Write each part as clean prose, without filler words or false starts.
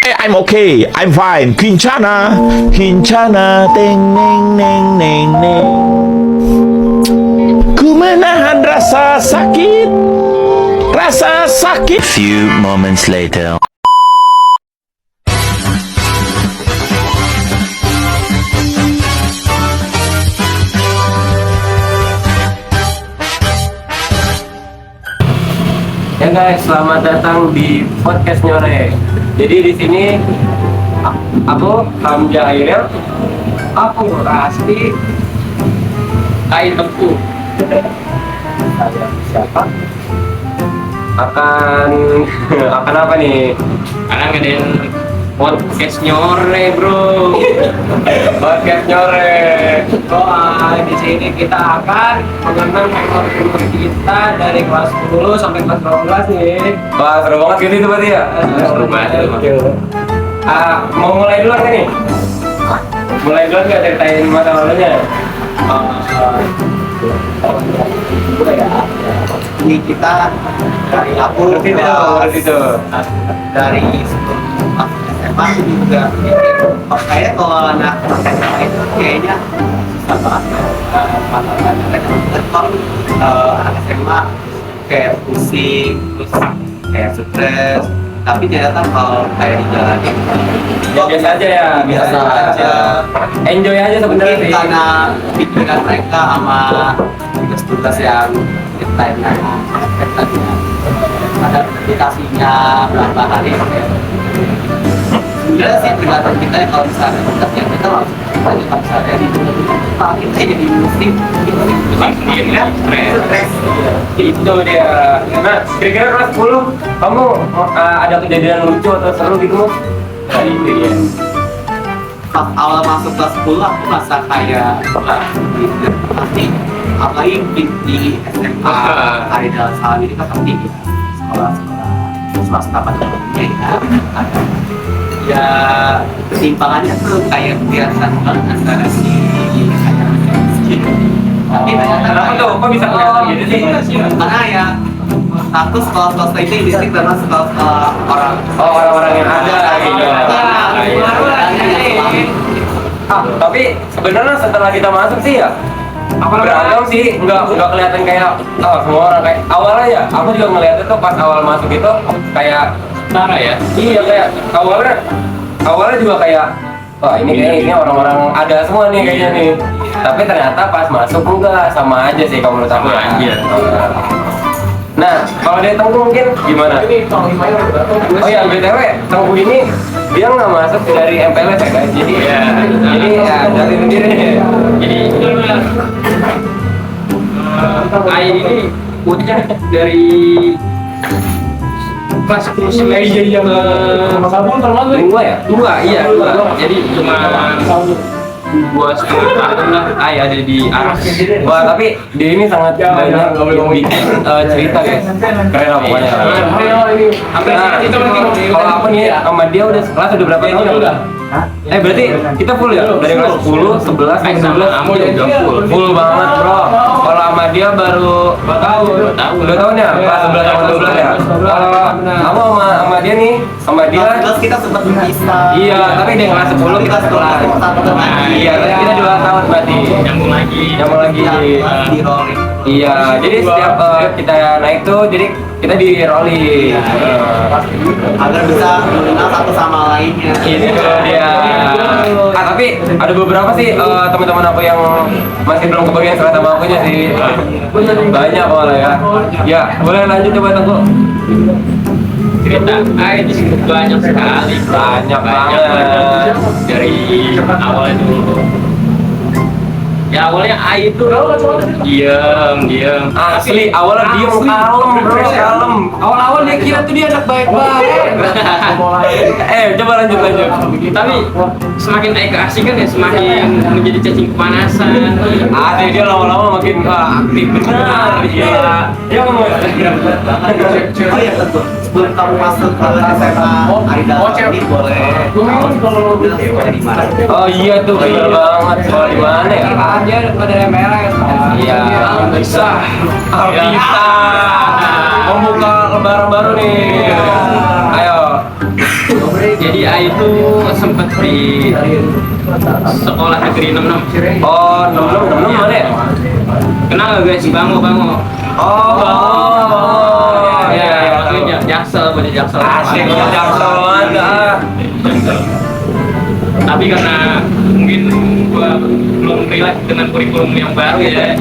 I'm okay, I'm fine. Kincana, Kincana, teng neng neng neng neng. Ku menahan rasa sakit, rasa sakit. Few moments later. Ya guys, selamat datang di podcast Nyore. Jadi di sini aku Hamzah Airel, aku Rasti, Ain Tepu. Saya siapa? Akan apa nih? Karena ngadain podcast Nyore, bro. Podcast Nyore. Di sini kita akan mengenang memori kita dari kelas 10 sampai kelas 12 nih. Wah, seru banget gitu itu berarti ya? Seru banget. Mau mulai duluan kan nih? Mulai duluan nggak ceritain masa lalunya? Ini kita dari aku Berarti tuh. dari sebelum aku SMA itu juga kayaknya kalau anak SMA itu kayaknya susah banget anak SMA kayak pusing terus kayak stres, tapi ternyata kalau kayak di jalan Ya, biasa aja ya, biasa aja. Enjoy aja sebenarnya Mungkin sih. karena pikiran mereka sama tugas-tugas yang deadline-nya ada aplikasinya berapa hari sebenarnya sih tergantung kita ya. Kalau misalnya tugasnya kita langsung kita kalau misalnya di kita jadi musik ya stres Itu dia. Nah, kira-kira kelas 10 kamu ada kejadian lucu atau seru gitu? pas awal masuk kelas 10 aku merasa kayak pasti apalagi di SMA Haridal Salam ini kan pasti sekolah-sekolah swasta pada umumnya ada ya ketimpangannya tuh kayak kelihatan banget antara si kayak tapi ternyata Kenapa tuh? Kok bisa kelihatan gitu sih? karena ya aku sekolah-sekolah itu identik dengan sekolah-sekolah orang Orang-orang yang ada gitu. Tapi sebenarnya setelah kita masuk sih ya beragam sih, nggak kelihatan kayak semua orang kayak awalnya ya. Aku juga ngeliatnya tuh pas awal masuk itu kayak Tara ya. iya kayak awalnya juga kayak wah ini orang-orang ada semua nih kayaknya nih. Tapi ternyata pas masuk enggak, sama aja sih kalau menurut aku ya. Sama aja. Nah, kalau dari Tengku mungkin gimana? Oh ya, BTW, Tengku ini dia nggak masuk dari MPLS ya guys. Jadi ya dari sendiri. Jadi Ain ini bocah dari kelas 10 iya Dua ya? iya. Jadi cuma 2,5 tahun lah Ai ada di Aras. Wah, tapi dia ini sangat banyak yang bikin cerita guys. Keren lah pokoknya. Nah, kalau aku nih sama dia udah kelas udah berapa tahun udah? Berarti kita full ya? Dari kelas 10, 11, 11 kamu udah full. Full banget bro. Kalau sama dia baru 2 tahun ya? Kelas 11 sama 12 ya? Kalau kamu sama dia nih, sama dia terus kita sempat berpisah iya, tapi dia kelas 10 kita sekolah. Iya, terus kita 2 tahun berarti. Nyambung lagi. di rolling Iya, jadi setiap kita naik tuh, jadi kita di rolling. agar bisa mengenal satu sama lainnya. Ini tuh dia. Tapi ada beberapa sih teman-teman aku yang masih belum kebagian cerita sama akunya sih. Banyak malah ya. Ya, boleh lanjut coba Tengku. Cerita Ai di situ banyak sekali. Banyak banget. Dari awalnya dulu. Ya awalnya Ai itu diam. Asli, awalnya diem kalem bro, kalem. Awal-awal dia kira tuh dia anak baik-baik. Coba lanjut. Tapi semakin Ai keasikan ya semakin menjadi cacing kepanasan. Asli dia lama-lama makin aktif benar. Iya. Dia ngomong. Oh iya tentu. Sebelum kamu masuk ke SMA Haridal ini boleh tahu dari mana? Oh iya tuh bener banget. Soal di mana ya? Aja pada MPLS. Iya, bisa. Bisa. Membuka lembaran baru nih. Ayo. Jadi A itu sempat di sekolah negeri 66. Oh, 66 mana ya? Kenal gak guys? Bango. Oh, ya. Waktu Jaksel, pada Jaksel. Asik, Jaksel banget. Tapi karena mungkin gua belum relate dengan kurikulum yang baru ya,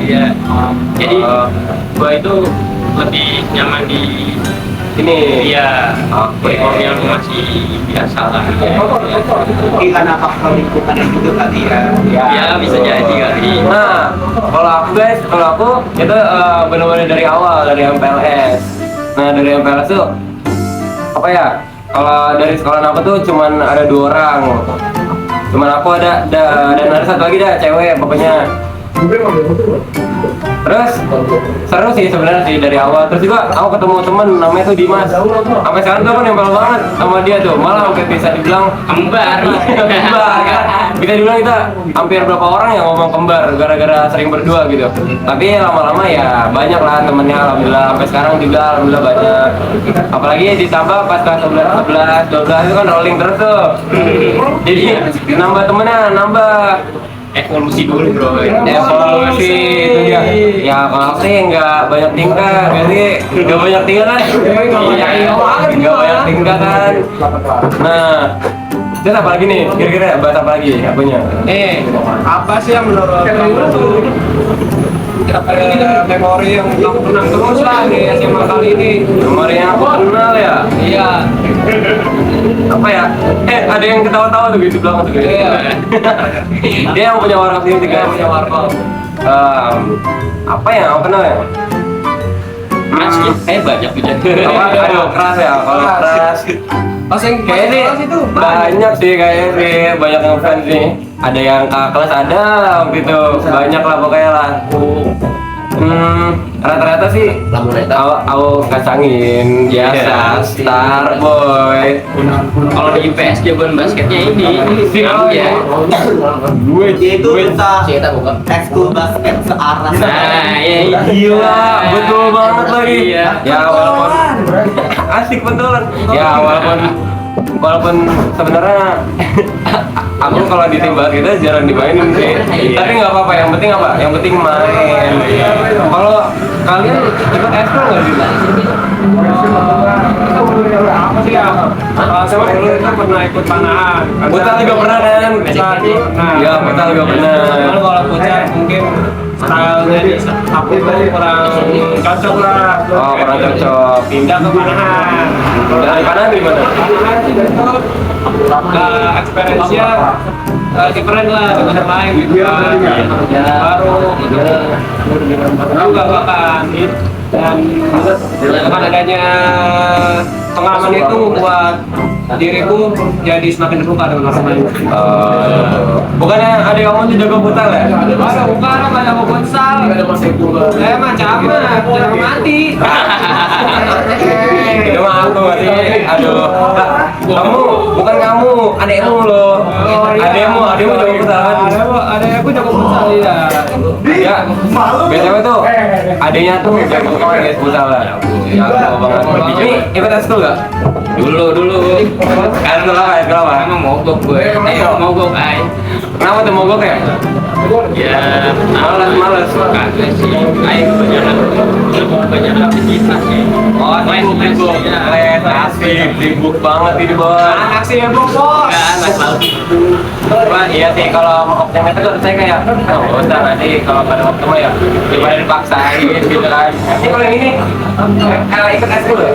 jadi gua itu lebih nyaman di Ini. ya kurikulum yang masih biasa lah. Mungkin karena faktor lingkungan yang gitu kali ya. Ya bisa jadi kali. Nah, kalau aku guys, itu benar-benar dari awal dari MPLS. Nah, dari MPLS tuh apa ya? Kalau dari sekolah aku tuh cuman ada 2 orang. Cuman aku ada dan ada satu lagi dah cewek pokoknya. Terus seru sih sebenarnya sih dari awal. Terus juga aku ketemu temen namanya tuh Dimas. Sampai sekarang tuh aku nempel banget sama dia tuh. Malah hampir bisa dibilang Kembar. kembar kan. Bisa dibilang kita hampir berapa orang yang ngomong kembar gara-gara sering berdua gitu. Tapi lama-lama ya banyak lah temennya alhamdulillah. Sampai sekarang juga alhamdulillah banyak. Apalagi ditambah pas kelas 11, 12 itu kan rolling terus tuh. Jadi nambah temennya nambah. Evolusi dulu bro. Evolusi itu dia. Ya kalau aku sih nggak banyak tingkah, jadi nggak banyak tingkah kan? Nggak banyak tingkah kan? Nah, terus apa lagi nih? Kira-kira bahas apa lagi? Apanya? Apa sih yang menurut kamu tuh memori yang kamu kenang terus lah di SMA kali ini? Memori yang aku kenal ya? Iya. Apa ya? Ada yang ketawa-tawa tuh di belakang tuh. Iya. Dia yang punya warkop sini juga. Punya warkop. Apa ya? Aku kenal ya? Banyak punya. Aduh, keras ya. Kalau keras. Kayaknya sih banyak sih kayaknya sih banyak yang fans nih. Ada yang kakak kelas ada waktu itu banyak lah pokoknya lah. Rata-rata sih aku kacangin biasa Star Boy. Kalau di IPS jagoan basketnya ini ya. Itu kita ekskul basket searah. Nah, ya Gila, betul banget lagi. Iya. Ya walaupun asik betulan. Ya walaupun sebenarnya aku kalau di tim basket itu jarang dimainin sih. Tapi nggak apa-apa. Yang penting apa? Yang penting main. Kalau kalian ikut ekskul nggak sih? apa sih ya? Sama dulu itu pernah ikut panahan. Putar juga pernah kan? Nah, Iya, putar juga pernah. Cuman kalau putar mungkin stylenya di aku tuh kurang cocok lah. Oh, kurang cocok. Pindah ke panahan. Dari kanan di mana? Panahan itu experience-nya different lah dengan yang lain gitu ya. Baru juga bahkan dan dengan adanya pengalaman itu membuat diriku jadi semakin terbuka dengan orang lain. Bukannya adik kamu tuh jago putar ya? Ada bukan apa yang mau futsal? Saya mah camat, jangan mati. Itu mah aku berarti. Aduh, kamu bukan kamu, adekmu loh. Adekmu jago putar kan? Ada aku jago futsal ya. Ya, BTW tuh adeknya tuh jago banget putar lah. Jago banget. Ini ikut ekskul nggak? Dulu. Kenapa? Emang mogok gue. Mogok ay. Kenapa tuh mogok ya? Ya, Males. kagak sih. Ay banyak aktivitas sih. Oh, sibuk. Les asik, sibuk banget ini bos. Anak sih bos. Anak laut. Wah, iya sih kalau mau optimis itu saya kayak udah nanti kalau pada waktu mah ya daripada dipaksain gitu kan. Ini kalau yang ini ikut ekskul ya?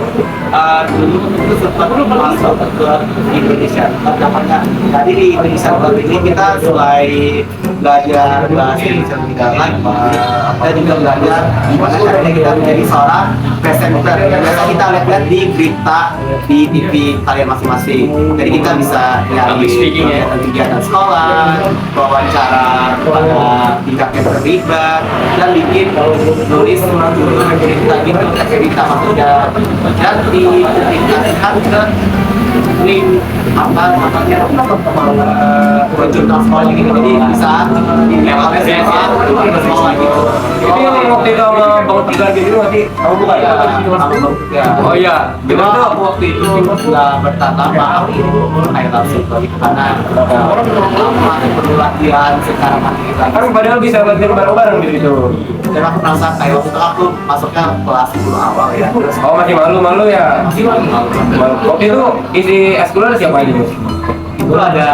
Dulu itu sempat masuk ke Indonesia. Dapatnya tadi di Indonesia Club ini kita selain belajar bahasa Indonesia lebih dalam, kita juga belajar gimana caranya kita menjadi seorang presenter. Biasa kita lihat di berita di TV kalian masing-masing. Jadi kita bisa Public speaking ya. kegiatan sekolah, wawancara pada tingkat yang berbeda, dan bikin nulis cerita gitu, cerita maksudnya dan dipublikasikan ke link apa namanya jurnal sekolah gitu, jadi bisa lewat SMA ke sekolah gitu. Itu yang waktu itu sama Bang Tegar gitu nanti kamu bukan? Oh iya, Cuma aku waktu itu nggak bertahan lama, kayak langsung balik karena lama perlu latihan secara mandiri. Kan padahal bisa latihan bareng-bareng di situ. Dan aku merasa kayak waktu itu aku masuknya kelas 10 awal ya. Terus Oh masih malu-malu ya? masih malu. Waktu itu isi eskul ada siapa aja? Itu ada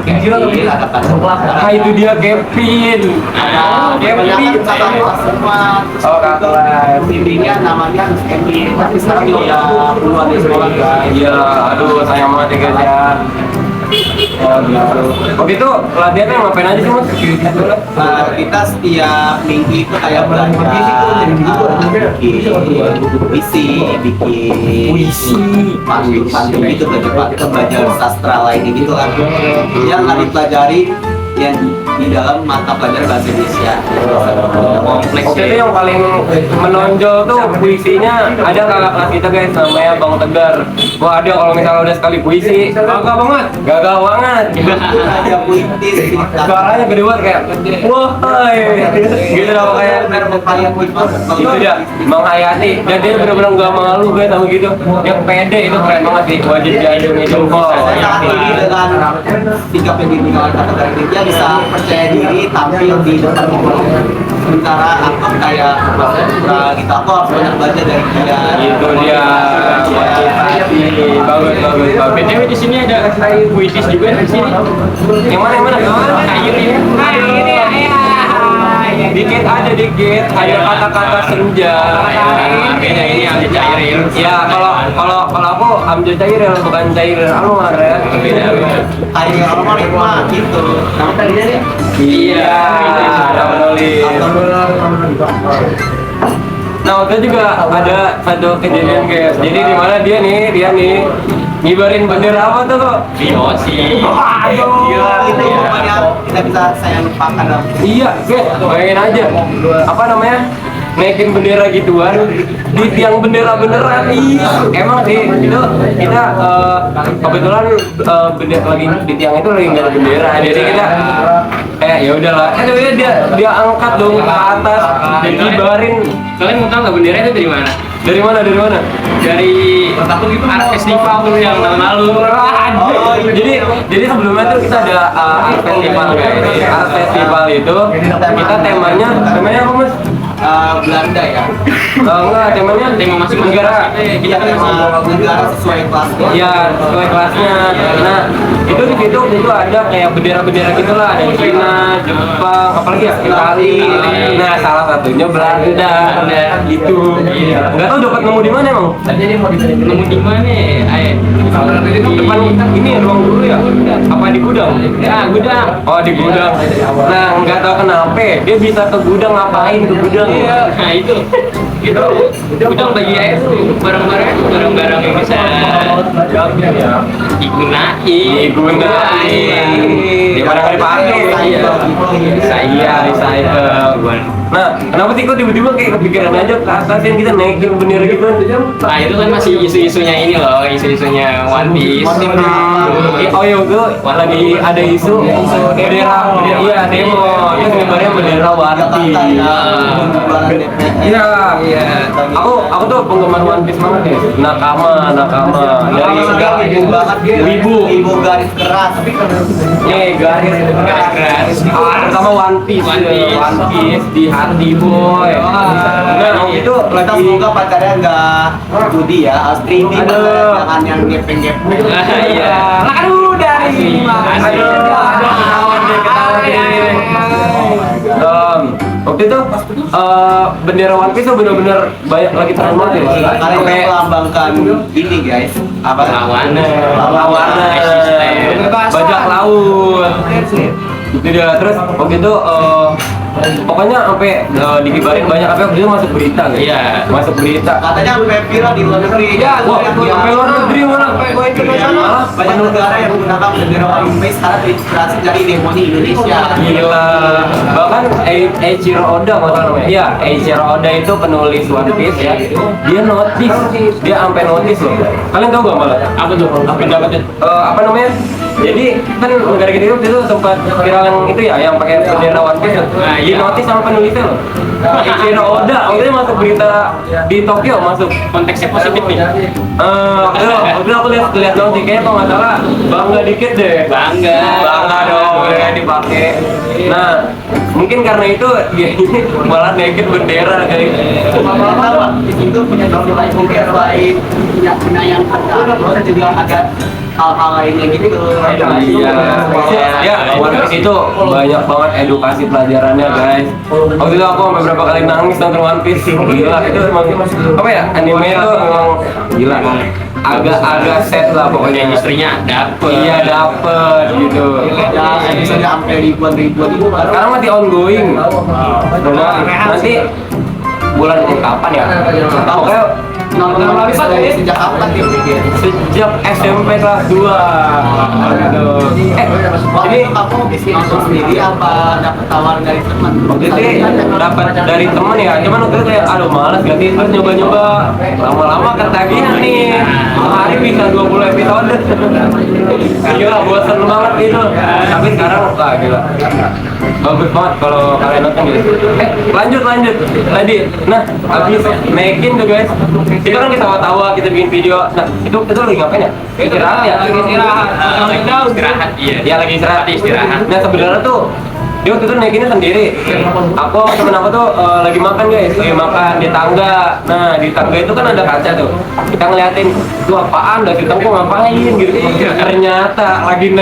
Kevin, ada Pacar, Ah itu dia Kevin. ada Kevin. kakak kelas semua. Oh, kakak kelas. Bimbingnya namanya Kevin, tapi sekarang dia udah keluar dari sekolah guys. Iya, aduh sayang banget ya guys ya. Oh gitu. Waktu itu latihannya ngapain aja sih mas? Kita setiap minggu itu kayak belajar bikin puisi, pantun gitu, belajar sastra lainnya gitu kan. Yang nggak dipelajari yang di dalam mata pelajaran bahasa Indonesia. Kompleks Waktu itu yang paling menonjol tuh puisinya ada kakak kelas kita guys, namanya Bang Tegar. Wah ada kalau misalnya udah sekali puisi, gagal banget. Ada puitis, Suaranya gede banget kayak, wah, hai. Gitu dong kayak itu dia menghayati dan dia benar-benar nggak malu guys sama gitu. Yang pede itu keren banget sih, wajib diajungi jempol. saat ini dengan sikap yang ditinggalkan kata dia bisa percaya diri tampil di depan umum. Sementara aku kayak pura gitu, aku harus banyak belajar dari dia. Itu dia motivasi, bagus. BTW di sini ada puitis juga di sini. Yang mana? Air ini. Dikit ada kata-kata senja. Beda ini ada cair. Ya kalau aku ambil cair bukan cair almar ya. Beda. Kayak orang mah gitu. Nama tadinya dia. Iya, ada menulis. Nah waktu itu juga ada satu kejadian guys. Jadi di mana dia nih ngibarin bendera apa tuh kok? Biosi. Aduh, Itu pokoknya tidak bisa saya lupakan dalam Iya, guys, bayangin aja. Apa namanya? Naikin bendera gituan di tiang bendera beneran. Emang sih itu kita kebetulan bendera lagi di tiang itu lagi nggak ada bendera. Jadi kita ya udahlah. Dia angkat dong ke atas dan kibarin. Kalian mau tahu nggak bendera itu dari mana? Dari mana? Dari art festival dulu yang tahun lalu. Jadi sebelumnya tuh kita ada art festival guys. Art festival itu kita temanya apa mas? Belanda ya. Enggak, temanya Tema masuk negara. Kita kan negara sesuai kelasnya. Iya, sesuai kelasnya. Nah, itu di situ ada kayak bendera-bendera gitulah, ada Cina, Jepang, apalagi ya Itali. Nah, salah satunya Belanda. Gitu. Enggak tahu dapat nemu di mana emang? Nemu di mana? Depan ini ruang guru ya? Apa di gudang? Ya, gudang. Oh, di gudang. Nah, nggak tahu kenapa dia bisa ke gudang, ngapain ke gudang? Nah itu gudang bagi air tuh barang-barang yang bisa digunain. Daripada nggak dipakai. Iya, recycle. Nah, kenapa sih kok tiba-tiba kayak kepikiran aja ke atas yang kita naikin bendera gitu? Nah itu kan masih isu-isunya ini loh, isu-isunya One Piece. Oh iya, itu lagi ada isu bendera, iya demo, itu sebenarnya bendera One Piece. Iya. Aku tuh penggemar One Piece banget ya. Nakama dari Wibu garis keras. garis keras. Pertama One Piece di hati boy. Nah itu Kita lagi. semoga pacarnya nggak judi ya, streaming jangan yang gepeng-gepeng. Iya. Aduh dari ketahuan deh. Waktu itu bendera One Piece tuh bener-bener banyak lagi tren banget ya. Karena itu Sampai melambangkan ini guys, apa? Lawannya. Bajak laut. Itu dia. Terus waktu itu pokoknya sampai dikibarin banyak, apa waktu itu masuk berita guys. Iya. Masuk berita. Katanya sampai viral di luar negeri. Ya, sampai luar negeri malah, sampai internasional. Malah banyak negara yang menggunakan bendera One Piece karena terinspirasi dari demo di Indonesia. Gila, bahkan Eiichiro Oda masalah namanya. Iya, Eiichiro Oda itu penulis One Piece ya. Dia notice, dia sampai notice loh. Kalian tahu gak malah? Apa tuh? Apa dapetnya? Apa namanya? Jadi kan negara kita itu sempat viral yang itu ya, yang pakai bendera One Piece. Nah, di notice sama penulisnya loh. Eiichiro Oda, waktu itu masuk berita di Tokyo, masuk konteksnya positif nih. Waktu itu aku lihat dong sih, kayaknya kalau nggak salah bangga dikit deh. Bangga dong, ya dipakai. Nah, mungkin karena itu dia ini malah naikin bendera kayak. Lama-lama di situ punya dompet lain, mungkin lain, punya menyayangkan kan juga ada hal-hal lainnya gitu. Ya, One Piece itu banyak banget edukasi pelajarannya guys. Waktu itu aku sampai berapa kali nangis nonton One Piece. Gila, itu emang apa ya? Anime itu emang gila. Agak set lah pokoknya. Industrinya dapet. Iya dapet gitu. Ya, episode sampai ribuan-ribuan itu baru. Sekarang masih ongoing. Nanti bulan ini kapan ya? Pokoknya Nonton One Piece dari sejak kapan dia bikin? sejak SMP kelas 2 gitu. Ini kamu bikin nonton sendiri apa dapat tawaran dari teman? Waktu itu dapat dari temen ya, cuman waktu itu kayak aduh malas ganti, terus nyoba-nyoba lama-lama ketagihan nih, sehari bisa 20 episode. Gila, bosan banget gitu. Tapi sekarang wah gila, bagus banget kalau kalian nonton gitu. Lanjut tadi, nah habis naikin tuh guys, itu kan kita tawa kita bikin video. Nah itu lagi ngapain ya? Istirahat ya? Istirahat, iya. Ya lagi istirahat. Nah sebenarnya tuh dia waktu itu naikinnya sendiri. Aku temen aku tuh lagi makan guys, lagi makan di tangga. Nah di tangga itu kan ada kaca tuh. Kita ngeliatin, tuh apaan? Dari tangga ngapain gitu? Ternyata lagi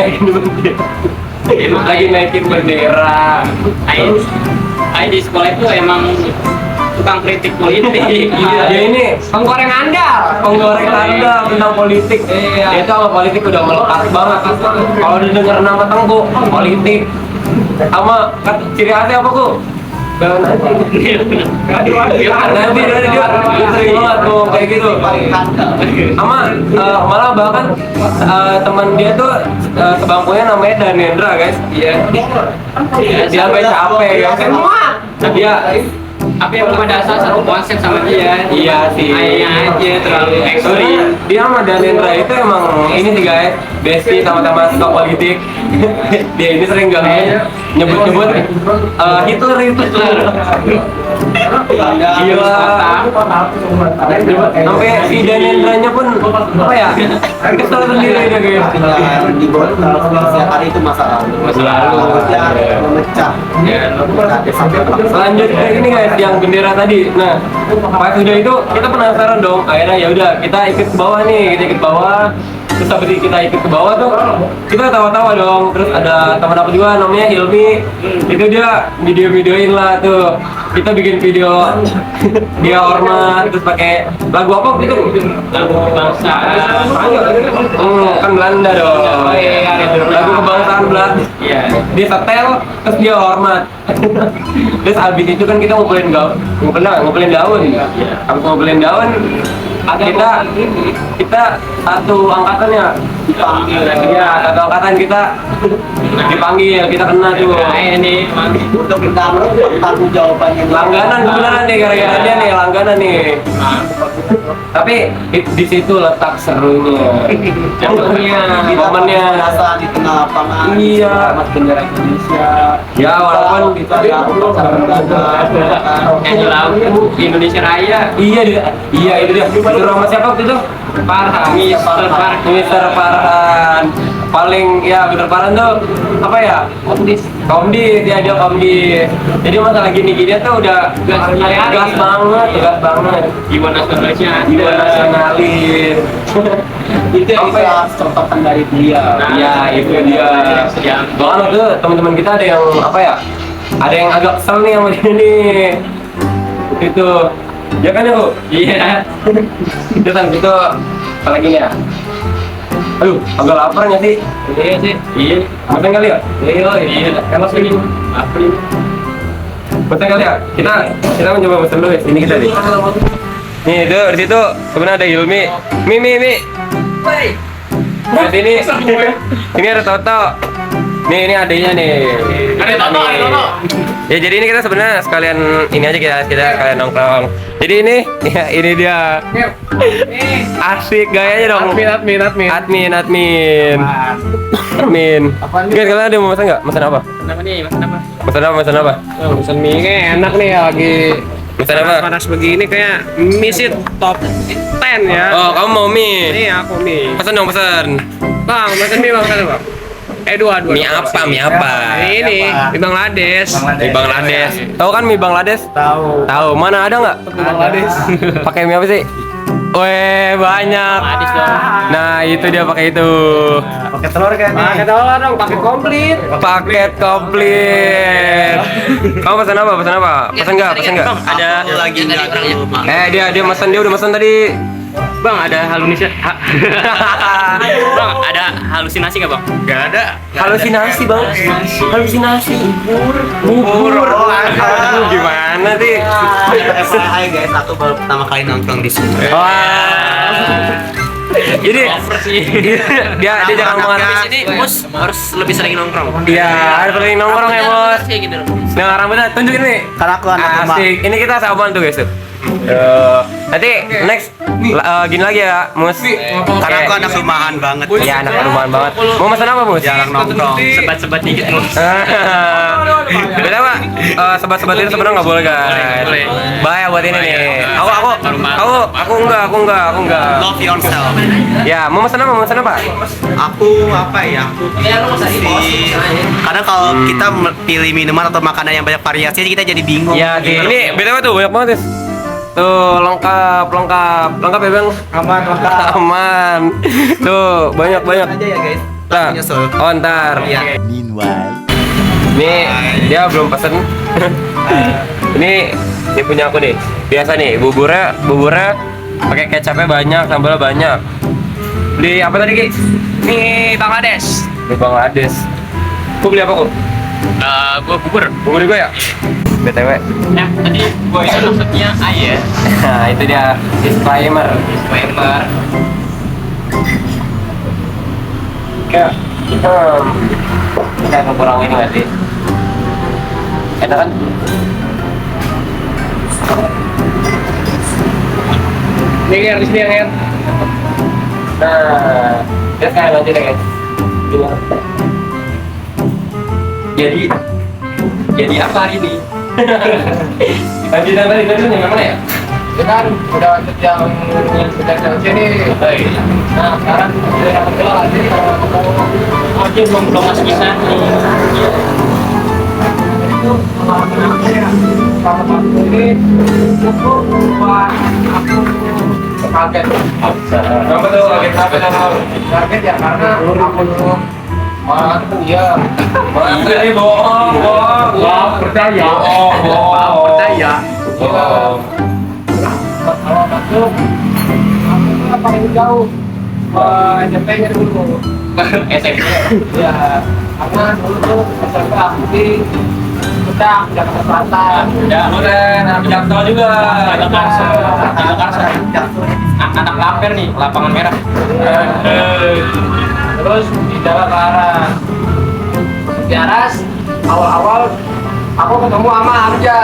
naikin bendera. Ayo di sekolah itu emang tukang kritik politik. Iya, dia ini penggoreng Anda tentang politik. Dia itu sama politik udah melekat banget. Kalau didengar nama Tengku, politik. Sama ciri khasnya apa kok? Nanti dia sering banget ngomong kayak gitu. Sama malah bahkan teman dia tuh sebangkunya namanya Danendra guys. Iya. Dia sampai capek ya. Dia Apa yang belum ada satu konsep sama dia? Iya sih. Kayaknya aja terlalu Sorry, dia sama Danendra itu emang ini sih guys, bestie sama-sama suka politik. Dia ini sering gak nyebut Hitler itu. Gila. Sampai si Danendranya pun apa ya? Kesel sendiri dia guys. Di bawah setiap hari itu masa lalu. Dia memecah. Lanjut ke ini guys, yang bendera tadi. Nah, pas udah itu kita penasaran dong. Akhirnya ya udah kita ikut ke bawah nih, kita ikut ke bawah. Terus habis kita ikut ke bawah tuh, kita tawa-tawa dong. Terus ada teman aku juga namanya Hilmi. Itu dia video-videoin lah tuh. Kita bikin video dia hormat terus pakai lagu apa gitu? lagu kebangsaan. Kan Belanda dong. Lagu kebangsaan Belanda. Iya. Dia setel terus dia hormat. Terus abis itu kan kita ngumpulin daun. Habis ngumpulin daun kita satu angkatannya dipanggil. Ya, satu angkatan kita dipanggil, kita kena tuh. Ini Untuk kita tanggung jawabannya. Langganan kebenaran nih, gara-gara dia nih langganan nih. Tapi di situ letak serunya. Momennya. Rasa di tengah lapangan. Iya. Selamat bendera Indonesia. Ya walaupun kita nyanyi lagu Indonesia Raya. Iya itu dia. Itu sama siapa waktu itu? Farhan, Mister Farhan. Paling ya Mister Farhan tuh apa ya? Komdis dia Komdis. Jadi masalah gini-gini tuh udah gas banget. Jiwa nasionalis. itu yang bisa contohkan dari dia. Iya itu dia. Bahkan waktu itu teman-teman kita ada yang apa ya? Ada yang agak kesel nih sama dia nih. Itu. Ya kan ya Bu? Iya. Terus habis itu apa lagi nih ya? Aduh, agak lapar nggak sih? Iya sih. Iya. Bosan kali ya? Iya. Emas lagi. Bosan kali ya? Kita mencoba bosan dulu ya. Ini kita nih. Nih itu di situ sebenarnya ada Hilmi. Mi. Terus ini ada Toto. Nih ini adanya nih. Ada Toto. Ya jadi ini kita sebenarnya sekalian ini aja kita sekalian nongkrong. Jadi ini ya ini dia. Asik gayanya dong. Admin. Kan kalian ada mau pesan nggak? Pesan apa? Kenapa nih? Makan apa? Pesan apa? Pesan mie kayak enak nih lagi Pesan apa? panas begini kayak mie sih top 10 ya. Oh kamu mau mie? Ini aku mie. Pesan dong pesan. Bang, pesan mie bang, pesan bang. Dua. Mie apa? Mie apa? Ini di Bangladesh. Mie Bangladesh. Tahu kan mie Bangladesh? Tahu. Tahu. Mana ada nggak? Bangladesh. Pakai mie apa sih? Weh banyak. Nah itu dia pakai itu. Pakai telur kan? Pakai telur dong, paket komplit. Paket komplit. Kamu pesan apa? Pesan apa? Pesan nggak? Ada lagi Dia pesan, dia udah pesan tadi. Bang, ada Bang, ada halusinasi nggak bang? Gak ada. Halusinasi bang. Halusinasi. Bubur. Aduh, gimana sih? Hai guys, aku baru pertama kali nongkrong di sini. Wah. Jadi dia jangan mengatakan Ini Mus harus lebih sering nongkrong. Iya, harus sering nongkrong ya bos. Kayak gitu. Nah rambutnya tunjukin nih. Karena aku anak rumah. Asik. Ini kita sahabat tuh guys tuh. Nanti next gini lagi ya, Mus. Karena aku anak rumahan banget. Iya, anak rumahan banget. Mau pesan apa, Mus? Jarang nongkrong. Sebat-sebat dikit Mus. Beda Pak, sebat-sebat itu sebenarnya nggak boleh guys. Boleh. Bahaya buat ini nih. Aku enggak. Love yourself. Ya, mau pesan apa? Aku apa ya? Karena kalau kita pilih minuman atau makanan yang banyak variasi, kita jadi bingung. Ya, ini beda tuh banyak banget guys. Tuh lengkap ya bang. Aman. Tuh banyak. aja ya guys. Nah, Aku nyusul. oh ntar. Iya. Nih dia belum pesen. Ini punya aku nih. Biasa nih buburnya pakai kecapnya banyak, sambalnya banyak. Beli apa tadi Ki? Ini Bangladesh. Di Bangladesh. Kau beli apa kok? Gua bubur. Bubur gue ya? BTW. Tadi gua itu maksudnya ya. Nah itu dia disclaimer. Kayak kita kurang ini nggak sih? Enak kan? Ini Ger, di sini ya Ger. Nah, kita sekarang lanjut ya guys. Jadi apa hari ini? Lanjutan tadi yang mana ya? Itu kan udah yang sini. Nah, sekarang udah dapat gelar jadi Oke, belum masuk ke sana. kaget. Kenapa tuh kaget apa tuh? Kaget ya karena aku tuh orang tuh iya. Ini bohong. Percaya. Bohong. Percaya. Bohong. Kalau masuk, aku paling jauh. SMP-nya dulu. SMP. Ya, karena dulu tuh SMP aku di Pedang, Jakarta Selatan. Udah, anak Jaksel juga. Anak laper nih, lapangan merah. Terus di jalan ke arah di Aras, awal-awal aku ketemu sama Amja.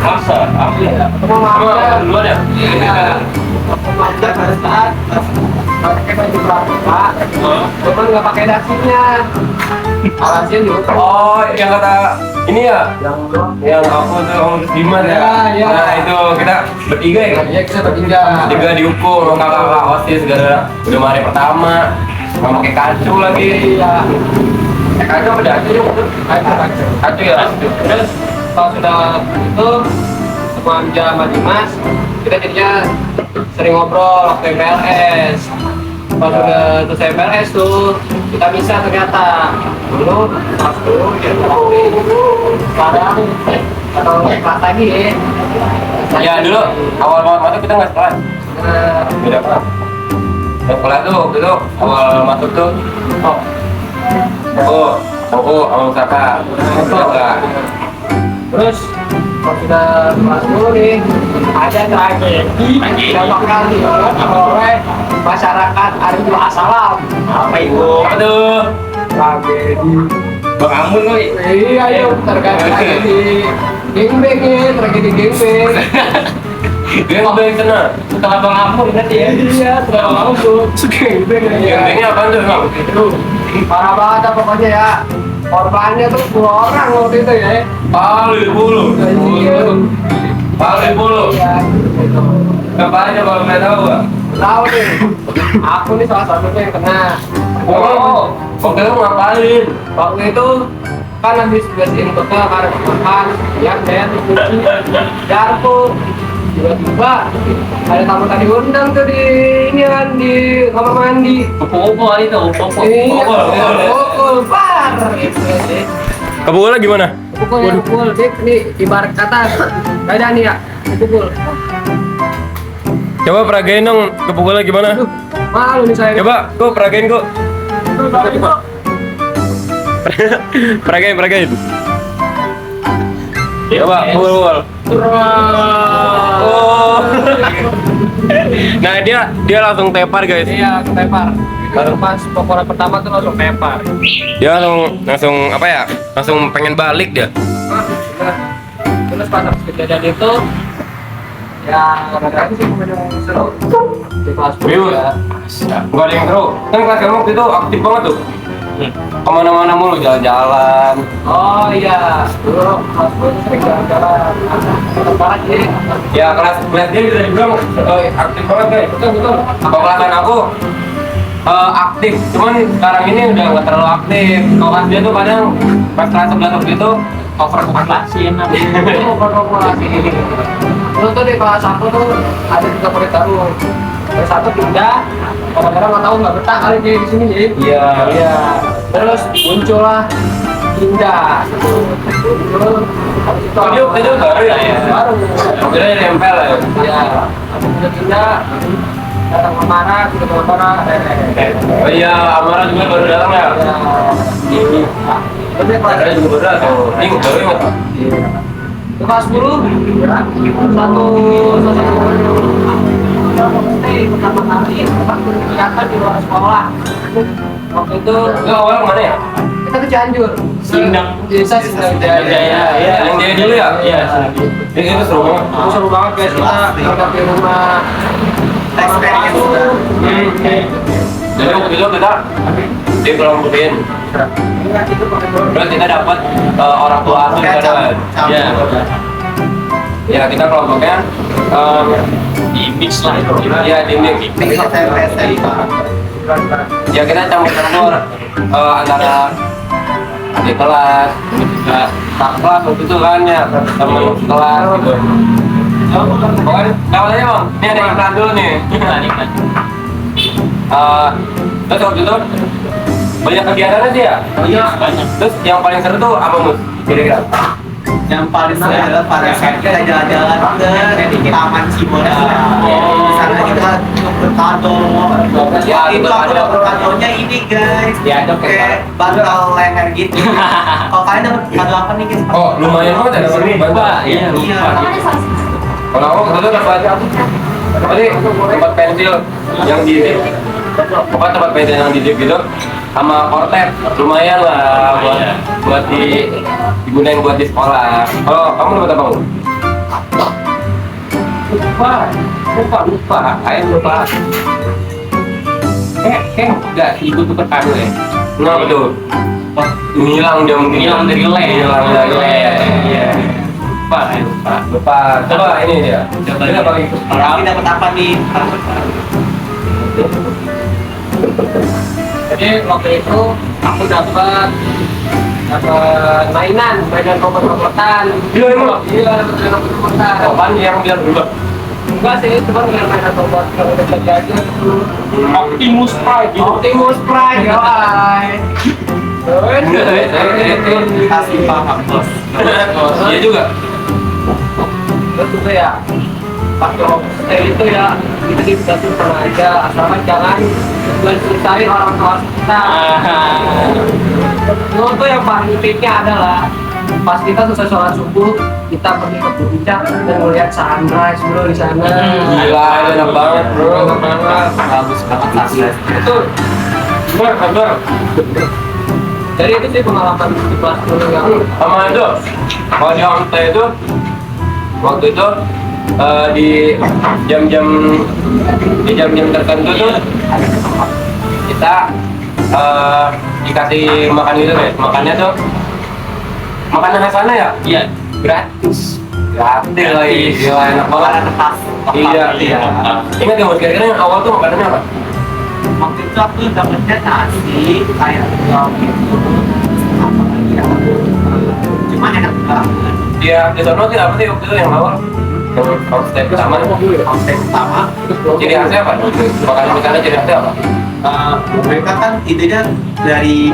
Masa? Ketemu sama Amja. Duluan ya? Iya. Ketemu Amja pada saat pakai baju pramuka, cuman nggak pakai dasinya. Alasnya juga. Oh, yang kata ini ya? Yang aku tuh Dimas ya? Iya. Nah itu kita bertiga ya? Iya, kita bertiga. Tiga dihukum kakak OSIS gara-gara udah hari pertama nggak pakai kacu lagi. Iya. Kacu apa dah? Kacu ya? Terus kalau sudah itu sama Amja sama Dimas, kita jadinya sering ngobrol waktu MPLS. Pas udah selesai MPLS tuh kita bisa ternyata dulu pas dulu ya sekarang atau kelas lagi ya. Ya dulu awal masuk kita nggak sekolah. Nah, Beda apa? Sekolah tuh dulu awal masuk tuh. Aku sama Saka. terus pas sudah kelas dulu nih ada tragedi berapa kali sore masyarakat Arif Assalam. Apa itu? Aduh. Tragedi. Bang Amun kali. Iya, yuk tragedi gengbeng ya, tragedi gengbeng. Gengbeng sana. Setelah Bang Amun berarti ya. Iya, terlalu bagus. Gengbeng ya. Gengbengnya apaan tuh, Bang? Itu parah banget dah pokoknya ya. Korbannya tuh 10 orang waktu itu ya. Paling bulu. Iya. Paling bulu. Iya. Apa aja kalau nggak tahu, Bang? Tahu nih. Aku nih salah satunya yang kena. Oh, oke lu ngapain? Waktu itu kan habis bersihin bekal karena makan ya dan jarku tiba-tiba ada tamu tadi undang tuh di ini kan di kamar mandi. Opo-opo kali itu, opo-opo. Iya, Pukul. pukul par. Kebukulnya gimana? Pukul nih ibarat kata beda nih ya pukul. Coba peragain dong kepukulnya gimana? Aduh, malu nih saya. Coba, kok peragain kok. Peragain. Coba, pukul. Oh. Nah, dia langsung tepar, guys. Iya, ketepar. Baru pas pukulan pertama tuh langsung tepar. Dia langsung apa ya? Langsung pengen balik dia. Nah, terus pas habis kejadian itu ya ada sih yang seru di kelas 10 Bius. ya. Enggak ada yang seru. Kan kelas kamu waktu itu aktif banget tuh. Kemana-mana mulu, jalan-jalan. Oh iya, dulu kelas 10 sering jalan-jalan. Tempat sih. Ya kelas dia bisa dibilang aktif banget guys. Betul. Kalau kelasan aku aktif, cuman sekarang ini udah nggak terlalu aktif. Kalau kelas dia tuh kadang pas kelas 11 waktu itu Overpopulasi enak. Itu korporasi ini. Dulu tuh di kelas 1 tuh ada 3 murid baru. Kelas 1 pindah, kadang-kadang nggak tahu nggak betah kali di sini ya. Iya. Iya. Terus muncullah pindah. Muncul. Habis itu Itu baru ya? Baru. Kira nempel ya. Iya. Habis itu pindah. Datang ke Amara, kita ke Amara. Oh iya, Amara juga baru datang ya. Ini. Terus Amara juga baru datang. Ini baru ingat. Itu kelas 10 satu pertama kali kegiatan di luar sekolah. Waktu itu Itu awal mana ya? kita ke Cianjur. Sindang. Desa Sindang Jaya. Jaya. Iya. Yang dia dulu ya? Iya. Itu seru banget. Itu seru banget guys, kita tinggal di rumah Experience. Jadi waktu itu kita dikelompokin. Terus kita dapat orang tua asuh juga dapat. Iya. Ya kita kelompoknya Di mix lah itu. ya di mix. Ya kita campur-campur antara di kelas, juga tak kelas waktu itu kan ya temen kelas gitu. Pokoknya awalnya bang, ini ada iklan dulu nih. Iklan. Terus waktu itu banyak kegiatannya sih ya. Iya, banyak. Terus yang paling seru tuh apa mus? Kira-kira? Yang paling seru adalah pada saat kita jalan-jalan ke Taman Cibodas. Di sana kita berkado. Ya, Itu aku dapat kadonya ini guys. Ya, ada kayak bantal leher gitu. Kalau kalian dapat kado apa nih guys? Oh lumayan banget ada sini banyak. Iya. Kalau aku waktu itu dapat tadi tempat pensil yang di tempat pensil yang di gitu sama kortet lumayan lah buat digunain buat di sekolah. Kalau kamu dapat apa? Lupa. Kayak lupa. Enggak ikut kado ya. Kenapa tuh? Ngilang dia mungkin. Ngilang dari lem. Ngilang dari lem. Iya. Lupa. Coba ini dia. Ini apa lagi? Kami dapat apa nih? Jadi waktu itu aku dapat mainan kompet-kompetan. Iya, emang? Iya, dapat mainan kompet-kompetan. Apaan yang biar berubah? Enggak sih, cuma mainan kompet-kompetan aja. Optimus Prime Optimus Prime, guys. Kasih paham bos. Iya juga. Terus juga ya, pakai hotel itu ya, kita dikasih sama aja, asalkan jangan mencintai orang tua kita. Itu tuh yang paling pentingnya adalah pas kita selesai sholat subuh kita pergi ke puncak dan melihat sunrise bro di sana. Gila, itu enak banget bro. Enak banget. Bagus banget sunrise. Itu benar. Jadi itu sih pengalaman di kelas dulu yang Sama itu, kalau di homestay itu waktu itu di jam-jam tertentu tuh kita dikasih makan gitu deh. Makannya tuh makanan khas sana ya? iya gratis. Gratis lagi, gila enak banget. Makanan khas. Iya. Ingat gak, kira-kira yang awal tuh makanannya apa? Waktu itu aku dapetnya nasi kayak gitu. Apa lagi ya? Cuma enak banget. Iya, di sana sih apa sih waktu itu yang awal? Yang homestay pertama. Homestay pertama. Ciri khasnya apa? Makanan ciri khasnya apa? Mereka kan idenya dari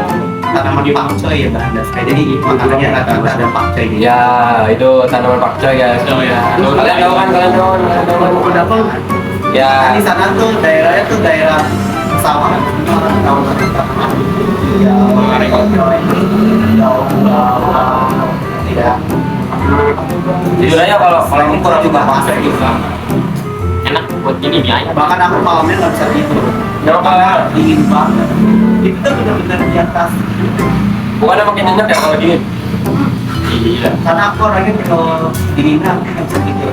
tanaman pakcoy ya kan, jadi makanannya rata-rata ada pakcoy gitu. Ya, itu tanaman pakcoy guys. Kalian tahu kan? Udah apa? Ya. Di sana tuh daerahnya tuh daerah sawah. Orang tahu kan tanaman. Ya, mengenai pakcoy. Tidak. Jujur aja kalau ini kurang juga masak juga. Enak buat ini mie ayam. Bahkan aku malamnya nggak bisa tidur. Kenapa? Dingin banget. Itu tuh benar-benar di atas. Bukannya makin nyenyak ya kalau dingin? Iya. Karena aku orangnya kalau dinginan nggak bisa tidur.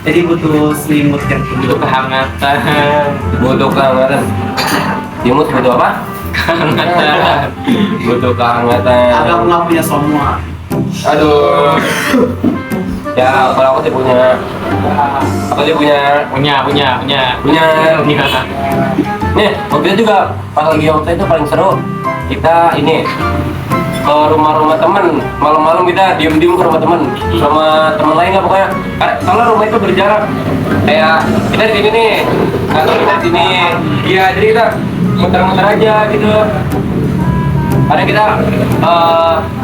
Jadi butuh selimut yang Butuh kehangatan. Butuh kehangatan. Timut butuh apa? Kehangatan. Butuh kehangatan. agak nggak punya semua. Aduh. Ya, kalau aku sih punya. Aku sih punya. Punya. Nih, waktu itu juga pas lagi homestay itu paling seru. Kita ini ke rumah-rumah temen, malam-malam kita diem-diem ke rumah temen sama temen lain lah pokoknya. Soalnya rumah itu berjarak. Kayak kita di sini nih, atau kita di sini. Iya, jadi kita muter-muter aja gitu. Karena kita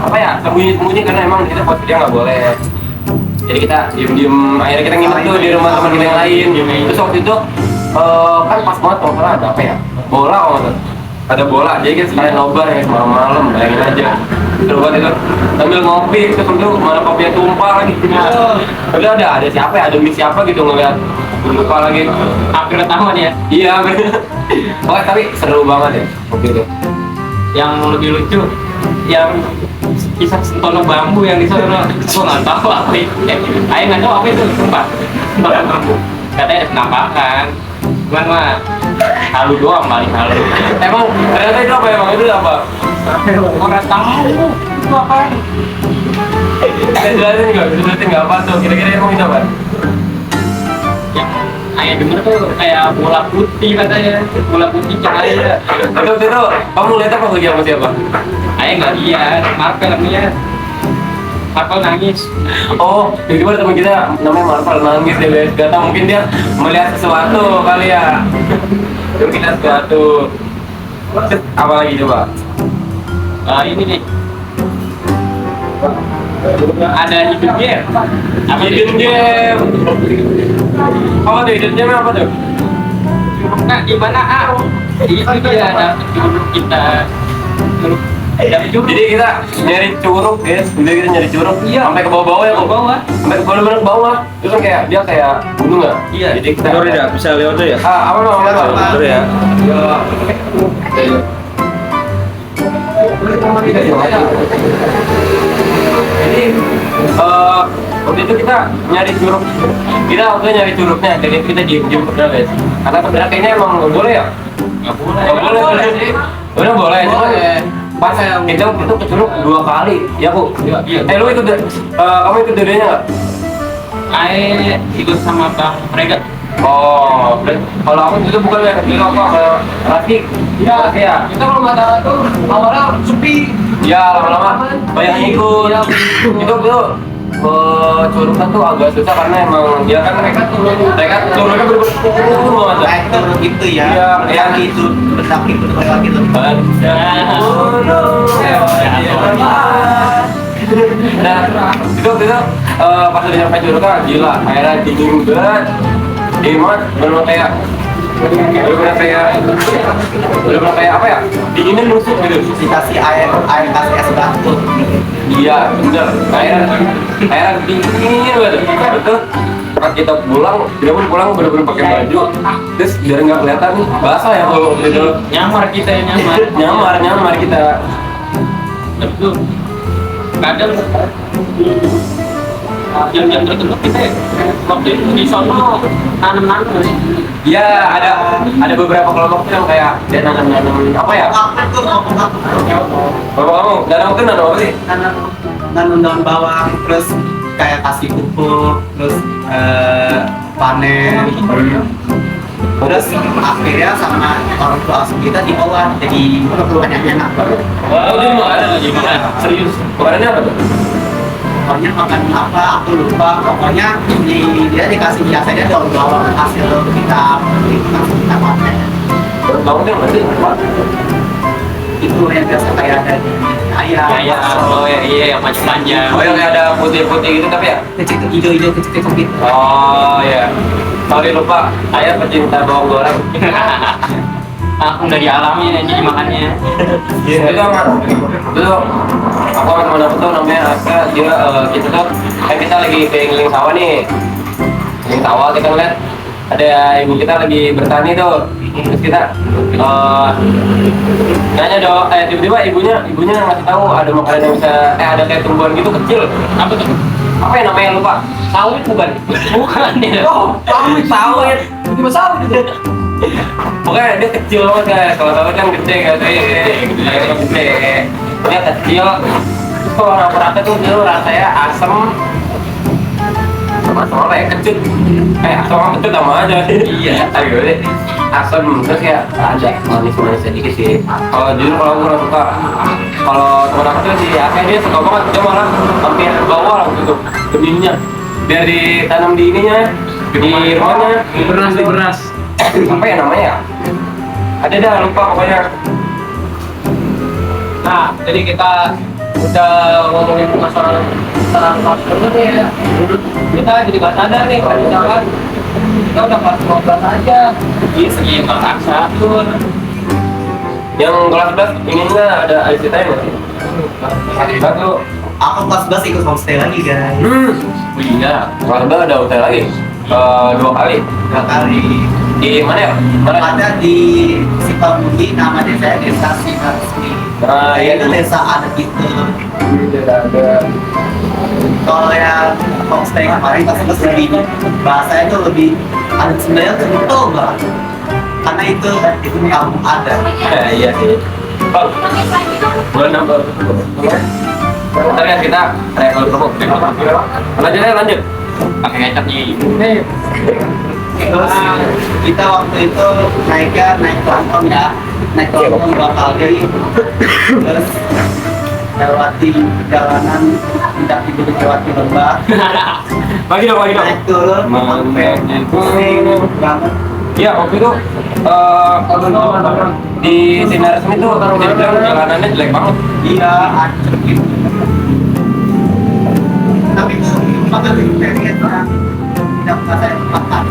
apa ya, sembunyi-sembunyi karena emang kita posisinya nggak boleh. Jadi kita diem-diem, akhirnya kita nginep tuh di rumah teman kita yang lain. Terus waktu itu kan pas banget kalau salah ada apa ya? Bola kalau nggak salah. Ada bola, jadi kita sekalian nobar ya malam-malam, bayangin aja. Seru banget itu. Sambil ngopi, terus itu mana kopinya tumpah lagi. Udah ada siapa ya? Ada mie siapa gitu ngeliat. Lupa lagi. Hampir ketahuan ya. Iya, bener. Pokoknya tapi seru banget ya waktu itu. Yang lebih lucu yang kisah sentono bambu yang di sana gua nggak tahu apa itu. Ayo nggak tahu apa itu sumpah. Sentono bambu katanya ada penampakan cuman mah halu doang paling halu. Emang ternyata itu apa emang itu apa? Orang tahu itu apa. Jelasin nggak apa tuh? Kira-kira emang itu apa? Yang ayah denger tuh kayak bola putih katanya, bola putih cahaya. Itu kamu lihat apa lagi sama siapa? Ayah nggak lihat, Marvel namanya. Marvel nangis. Oh, tiba-tiba teman kita namanya Marvel nangis deh guys. Gak tau mungkin dia melihat sesuatu kali ya. Mungkin ada sesuatu. Terus apa lagi coba? Ini nih. Ada hidden gem. Apa Hidden gem. Apa tuh hidden gem apa tuh? Nah, gimana itu dia ada curug kita. Jadi kita nyari curug guys. Jadi kita nyari curug. Iya. Sampai ke bawah-bawah ya kok. Bawah. Sampai ke bener-bener bawah. Itu kan kayak dia kayak gunung nggak? Iya. Jadi kita. bisa lewat tuh ya? Apa Silakan, Pak. Betul ya? Jadi waktu itu kita nyari curug, kita waktu itu nyari curugnya, jadi kita diem udah guys. Karena sebenarnya kayaknya emang nggak boleh ya. Nggak boleh sih. Udah boleh, cuma pas kita waktu itu ke curug 2 kali, ya bu. Iya. Lu ikut, kamu ikut dua-duanya nggak? Ayah ikut sama Bang Regat. Oh, kalau aku itu bukan ya, kira apa ke Raski? Iya, ya. Kita kalau nggak tahu tuh awalnya sepi. Ya lama-lama banyak yang ikut. Itu curugnya tuh agak susah karena emang dia kan mereka turunnya bener-bener banget. Kayak turun gitu ya. Iya, yang itu berdaki bener-bener gitu. Nah, itu pas udah nyampe curugnya gila, akhirnya dingin banget. Dingin banget, bener kayak bener-bener kayak apa ya, dinginnya nusuk gitu. Dikasih air kasih es batu. Iya bener, air dingin banget. Betul. Pas kita pulang, dia pun pulang bener-bener pakai baju, terus biar nggak kelihatan basah ya kalau gitu. Nyamar kita ya, Nyamar kita. Betul. Kadang jam-jam tertentu kita waktu itu di sono nanam-nanam. Iya ada beberapa kelompok tuh yang kayak dia nanam apa ya? Apa tuh ngomong Bapak kamu nanam tuh nanam apa sih? nanam daun bawang, terus kayak kasih pupuk, terus panen. Terus akhirnya sama orang tua asuh kita diolah jadi banyak enak banget. Oh dia mau ada lagi serius. Makanannya apa tuh? Pokoknya makan apa aku lupa, pokoknya dia dikasih biasanya daun bawang hasil kita panen. Bawang tuh yang penting apa? Itu yang biasa kayak ada di ayam. Oh ya iya yang panjang-panjang. Oh yang kayak ada putih-putih gitu tapi ya? Kecil hijau-hijau kecil-kecil gitu. Oh ya. Sorry lupa, saya pecinta bawang goreng. Aku udah dialami jadi makannya. Itu sama, itu aku sama teman aku tuh namanya Aska, dia kita tuh kan kita lagi keliling sawah nih, keliling sawah kita ngeliat ada ibu kita lagi bertani tuh, terus kita nanya dong, tiba-tiba ibunya ngasih tahu ada makanan yang bisa, ada kayak tumbuhan gitu kecil, Apa tuh? apa ya namanya lupa? Sawit bukan? Bukan ya. Oh, sawit, tiba sawit itu. Pokoknya dia kecil banget guys, kalau sawit kan gede kan, gede. Dia kecil, terus kalau rata-rata tuh dia rasanya asem, sama kayak kecut, kayak asam sama kecut sama aja. Iya, ayo deh. Asam terus kayak ada manis-manis sedikit sih. Kalau jujur kalau aku kurang suka. Kalau teman aku tuh si Aka dia suka banget, dia malah hampir bawa gitu benihnya, biar ditanam di ininya, di rumahnya. Di beras. Apa ya namanya? Ada dah lupa pokoknya. Nah, jadi kita udah ngomongin masalah kelas nih ya. Kita jadi nggak sadar nih kalau misalkan kita udah kelas 15 aja. Iya segi kelas satu. Yang kelas 11 ini enggak ada ICT nggak? Satu. Aku kelas 11 ikut homestay lagi guys. Oh iya. Kelas 11 ada hotel lagi. 2 kali. 2 kali. Di mana ya? Mana? Ada di Sipamudi, nama desa Siparusmi. Nah, iya Itu tuh. desa adat gitu. Ada. Kalau yang homestay kemarin pas lebih bahasanya itu lebih ada sebenarnya kental banget. Karena itu kampung adat. Iya sih. Bang, boleh nambah. Bentar ya kita travel kerupuk. Lanjut. Pakai kecap nih. Terus kita waktu itu naik tronton ya, naik tronton 2 kali. Terus lewati jalanan, tidak lewati lembah. Bagi dong. Naik turun sampai pusing banget. Iya, waktu itu di Sinar Resmi tuh dia bilang jalanannya jelek banget. Iya, hancur gitu. Tapi itu makan experience-nya tidak bisa saya lupakan.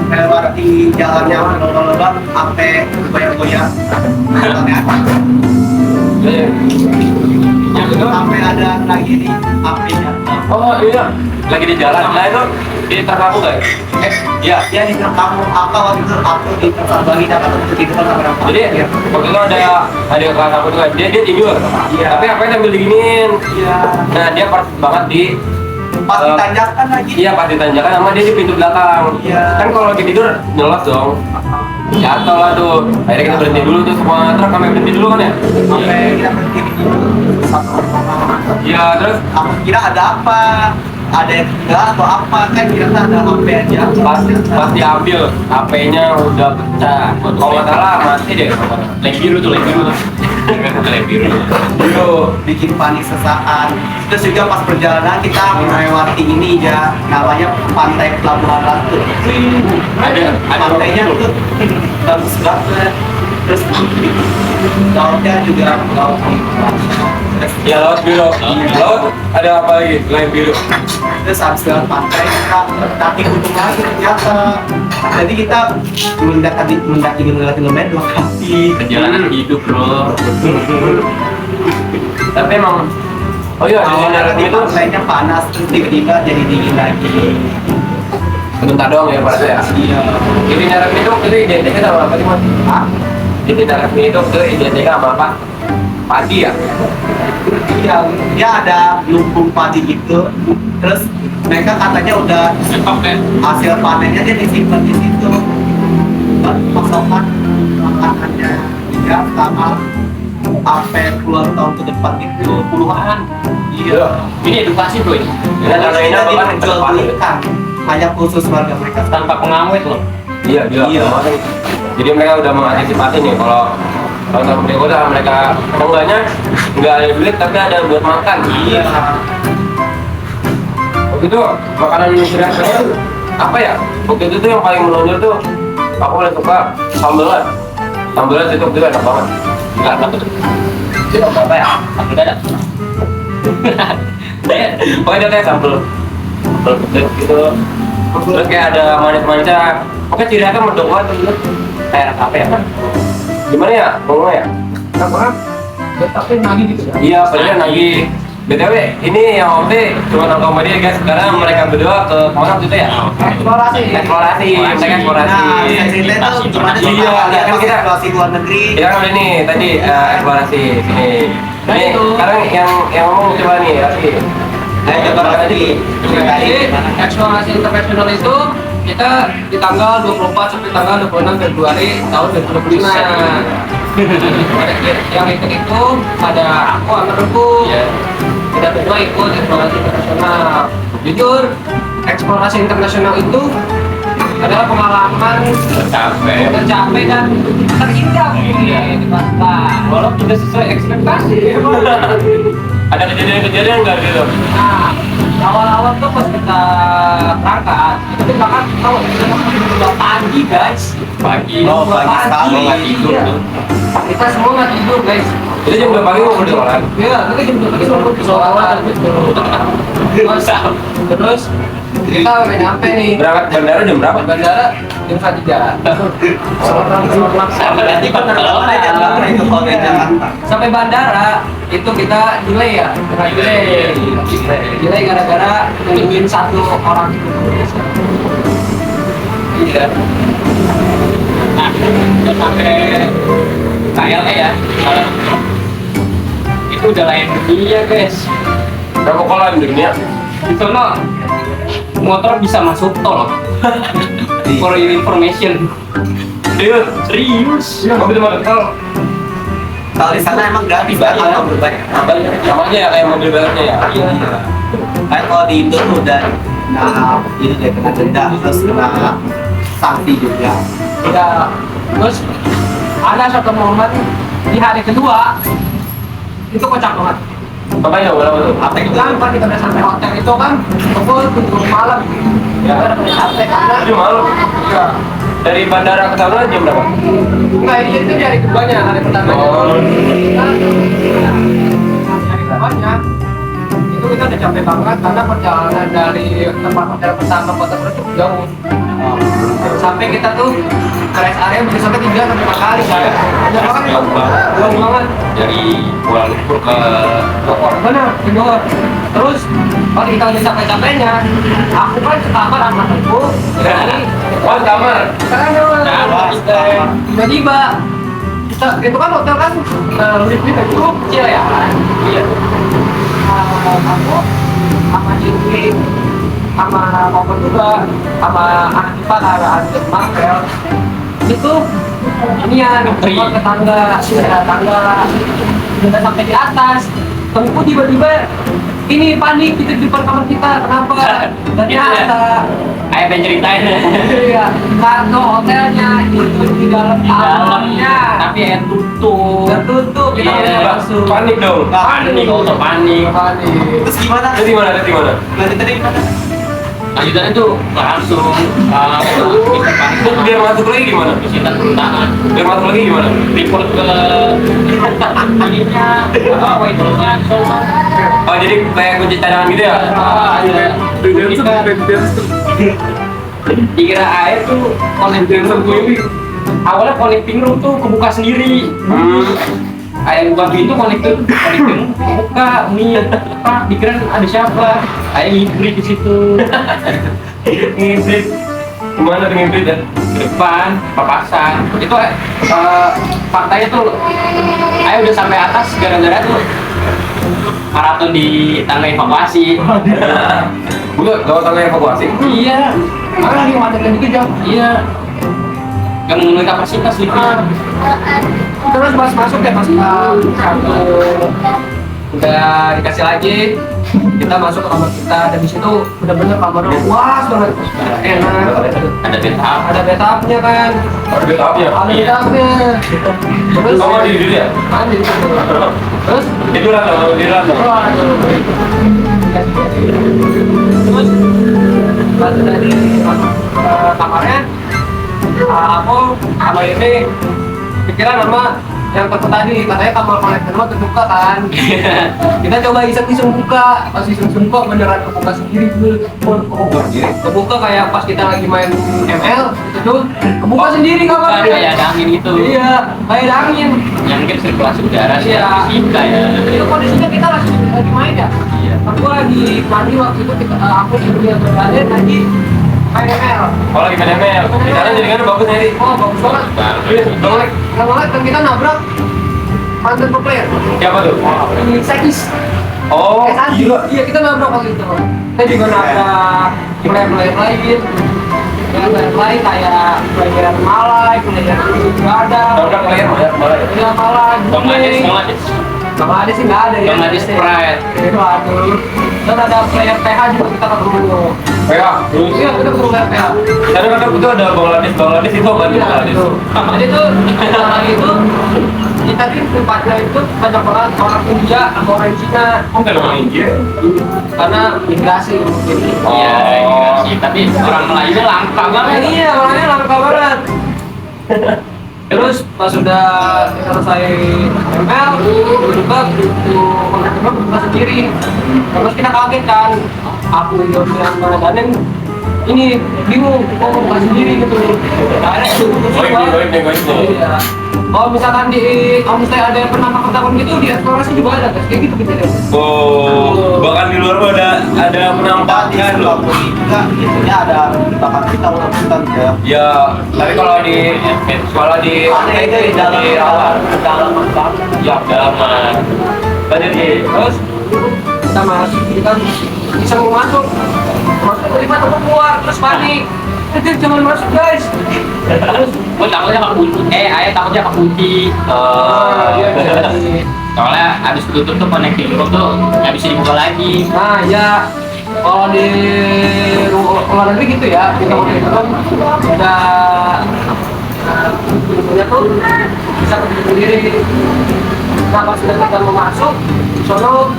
Melewati jalan yang lubang sampai goyang-goyang. Yang itu sampai ada lagi nih apinya. Oh iya, lagi di jalan. Nah itu di terkaku guys. Iya. Ya di kamu apa waktu itu aku di Tersabagi dapat untuk di depan kamera. Jadi waktu itu ada kelas aku tuh dia tidur. Iya. Tapi apa yang sambil diginiin? Iya. Nah dia banget di Pas ditanjakan lagi. Iya pas ditanjakan sama dia di pintu belakang. Iya. Kan kalau lagi tidur nyelos dong. Jatuh lah tuh. Akhirnya kita berhenti dulu tuh semua truk kami berhenti dulu kan ya. Sampai kita berhenti dulu. Iya terus Aku kira ada apa? Ada yang tinggal atau apa? Kan kira ada HP aja. pas diambil HP-nya udah pecah. Kalau nggak salah mati deh. Lem biru tuh. Lem biru. Bikin panik sesaat. Terus juga pas perjalanan kita melewati ini ya, namanya Pantai Pelabuhan Ratu. Ada Pantainya tuh bagus banget. Terus lautnya juga laut Ya laut biru. Laut ada apa lagi selain biru? terus habis lewat pantai kita mendaki gunung lagi ternyata. Jadi kita mendaki gunung kilometer 2 kali. Perjalanan hidup bro. Tapi emang oh iya di Awalnya darat di itu pantainya panas terus tiba-tiba jadi dingin lagi. bentar doang ya pada saya. Iya. Di darat itu identiknya sama apa sih mas? Di darat itu identiknya sama apa? Padi ya? Iya, dia ada lumbung padi gitu. Terus mereka katanya udah Stop kan? hasil panennya dia disimpan di situ. Buat pasokan makanannya ya selama sampai puluhan tahun ke depan itu puluhan. Iya. Ini edukasi bro ini. Dan karena ini apa kan dijual belikan hanya khusus warga mereka. Tanpa pengawet loh. Iya, Iya. Jadi mereka udah mengantisipasi nih kalau tahun berikutnya mereka enggaknya nggak ada duit tapi ada buat makan. Iya. Waktu itu makanan Indonesia apa ya? Waktu itu tuh yang paling menonjol tuh aku paling suka sambelan. Sambelan itu enak banget. Enggak apa tuh. Itu apa ya? Aku ada. Pokoknya dia kayak sambel pedes gitu. Terus kayak ada manis-manisnya. Pokoknya ciri khasnya medok banget gitu. Kayak apa ya? Gimana ya ngomongnya ya? Apa? Tapi nagih gitu ya. Iya, padahal lagi. BTW, ini yang Omte cuma nongkrong sama dia guys. Sekarang mereka berdua ke kemana waktu itu ya? Eksplorasi. Eksplorasi, mereka eksplorasi. Nah, saya cerita itu gimana sih Iya, kalau kan pas kita- eksplorasi luar negeri. Kita kan udah nih tadi eksplorasi sini. Nah, Ini itu. sekarang yang ngomong coba nih, Rafi. Ayo coba tadi. Jadi eksplorasi internasional itu kita di tanggal 24 sampai tanggal 26 Februari tahun 2025. Yang itu ada aku Amarku. Kita berdua ikut eksplorasi internasional. Jujur, eksplorasi internasional itu adalah pengalaman tercapek dan terindah di Batam. Walaupun tidak sesuai ekspektasi. Ada kejadian-kejadian nggak gitu? Nah, awal-awal tuh pas kita berangkat, itu bahkan tahu kita pagi guys. Pagi. Oh, pagi sekali. Iya. Nggak tidur tuh. Kita semua nggak tidur guys. Itu jam 2 pagi mau berjualan. Iya, kita jam 2 pagi mau persoalan gitu. Terus kita udah nyampe nih. Berangkat bandara jam berapa? Bandara jam 1 Berarti Kalau jam berapa itu kalau dari Jakarta? sampai bandara itu kita delay ya, delay gara-gara nungguin satu orang. Iya. Nah, udah sampai KLE ya. Itu udah lain dunia guys. Berapa kolam di dunia? Di sono motor bisa masuk tol. For your information. Serius. Mobil masuk tol. Kalau di sana emang gratis kan atau berbayar? Sama aja ya kayak mobil barunya ya. Iya. Kan kalau di Indo tuh udah nah ini dia kena denda terus kena sanksi juga. Ya, terus ada satu momen di hari kedua itu kocak banget. Apa ya berapa tuh? Apa itu kan pas kita udah sampai hotel itu kan pukul 7 malam. Ya, udah sampai karena Jadi malu. ya. Dari bandara ke sana jam berapa? Enggak, ini itu hari keduanya, hari pertamanya. Oh. Hari keduanya itu kita udah capek banget karena perjalanan dari tempat hotel pertama kota Brebes cukup jauh. Sampai kita tuh ke rest area bisa sampai 3 sampai 4 kali saya. Jauh banget. Jauh banget. Dari Kuala Lumpur ke Benar, benar. Terus kalau kita udah capek-capeknya, aku kan ke kamar sama temanku. Jadi, Oh, kamar. sekarang tiba-tiba kita itu kan hotel kan lift-lift itu kecil ya. Iya. Aku sama Cindy sama Popon juga sama anak kita anak Marvel itu ini ya keluar ke tangga, ya, tangga udah sampai di atas. Temenku tiba-tiba ini panik gitu di depan kamar kita, kenapa? Ternyata kayak pengen ceritain. iya, kartu hotelnya itu di dalam kamarnya Tapi yang tutup. tertutup, kita Iya. nggak masuk. Panik dong. Panik, auto panik. Panik. Terus gimana? Itu di mana? Itu di mana? Lanjutannya gimana? Lanjutannya tuh langsung kita panik. Terus biar masuk lagi gimana? Kita tangan. Biar masuk lagi gimana? Report ke ininya, waiternya, Oh jadi kayak kunci cadangan gitu ya? dikira air tuh connecting room awalnya connecting room tuh kebuka sendiri. Ayah buka pintu connecting buka nih apa dikira ada siapa, ayah ngibrit di situ. Ngibrit. Kemana tuh ngibrit ya? Ke depan papasan itu faktanya tuh ayah udah sampai atas gara-gara tuh maraton di tangga evakuasi. Gua gak tau evakuasi. Iya, karena lagi macet kan dikejar. Iya, yang memenuhi kapasitas liftnya. Terus pas masuk ya pas satu udah dikasih lagi, kita masuk ke kamar kita dan di situ benar-benar kamarnya luas banget, enak. Ada bathtub. Ada bathtubnya kan. Ada bathtubnya? Ada bathtubnya. Terus Kamu mandi dulu ya? mandi. Terus Tiduran dong, tiduran dong. terus pas dari masuk ke kamarnya aku sama ini pikiran sama yang toko tadi katanya kamar kolektor mah terbuka kan. Kita coba iseng-iseng buka, pas iseng-iseng buka beneran kebuka sendiri kebuka kayak pas kita lagi main ML itu tuh kebuka sendiri kamarnya. Kayak ada angin gitu. Iya, kayak ada angin. Yang mungkin sirkulasi udara sih. Iya. Fisika ya. Itu kondisinya kita lagi main ya. Iya. Aku lagi mandi waktu itu aku dia berada lagi main ML. Oh lagi main ML. Di sana jaringannya bagus nih. Oh bagus banget. Nggak dan kita nabrak mantan pro player. Siapa tuh? Di Sekis. Oh gila. Iya kita nabrak waktu itu. Kita juga nabrak player-player lain. Player lain kayak player Malay, player Gadang. Nabrak player mana? Iya Malay. Bangladesh. Bangladesh sih nggak ada ya. Bangladesh Pride. Itu aduh. Dan ada player PH juga kita ketemu. PH. Terus Iya kita ketemu player PH. kadang-kadang itu ada Bangladesh itu apa nih Iya, Bangladesh? itu. Jadi tuh orang itu kita di tempatnya itu banyak banget orang India sama orang Cina Oh nggak ada orang India? karena migrasi mungkin. Iya, sih. Tapi orang Melayu langka banget. Iya, orangnya langka banget. Terus pas sudah selesai ML, tiba-tiba buka sendiri. Terus kita kaget kan, aku yang Danen ini bingung kok buka sendiri gitu. Akhirnya itu Goib nih. Iya. Kalau misalkan di homestay ada yang pernah takut gitu di eksplorasi juga ada kayak gitu gitu deh. Oh, bahkan di luar ada penampakan loh. Juga biasanya ada tebakan kita hutan ya. Ya, tapi kalau di Ada itu di dalam dalam banget. Ya, dalaman. Tadi di Terus kita masuk, kita bisa mau masuk terima teman keluar terus panik. Kita jangan masuk guys. Terus Gue takutnya kekunci. Ayah takutnya kekunci. iya bisa jadi. Soalnya habis tutup tuh connecting room tuh nggak bisa dibuka lagi. Nah ya kalau di luar negeri gitu ya kita waktu itu kan udah pintunya tuh bisa kebuka sendiri. Nah pas sudah kita mau masuk sono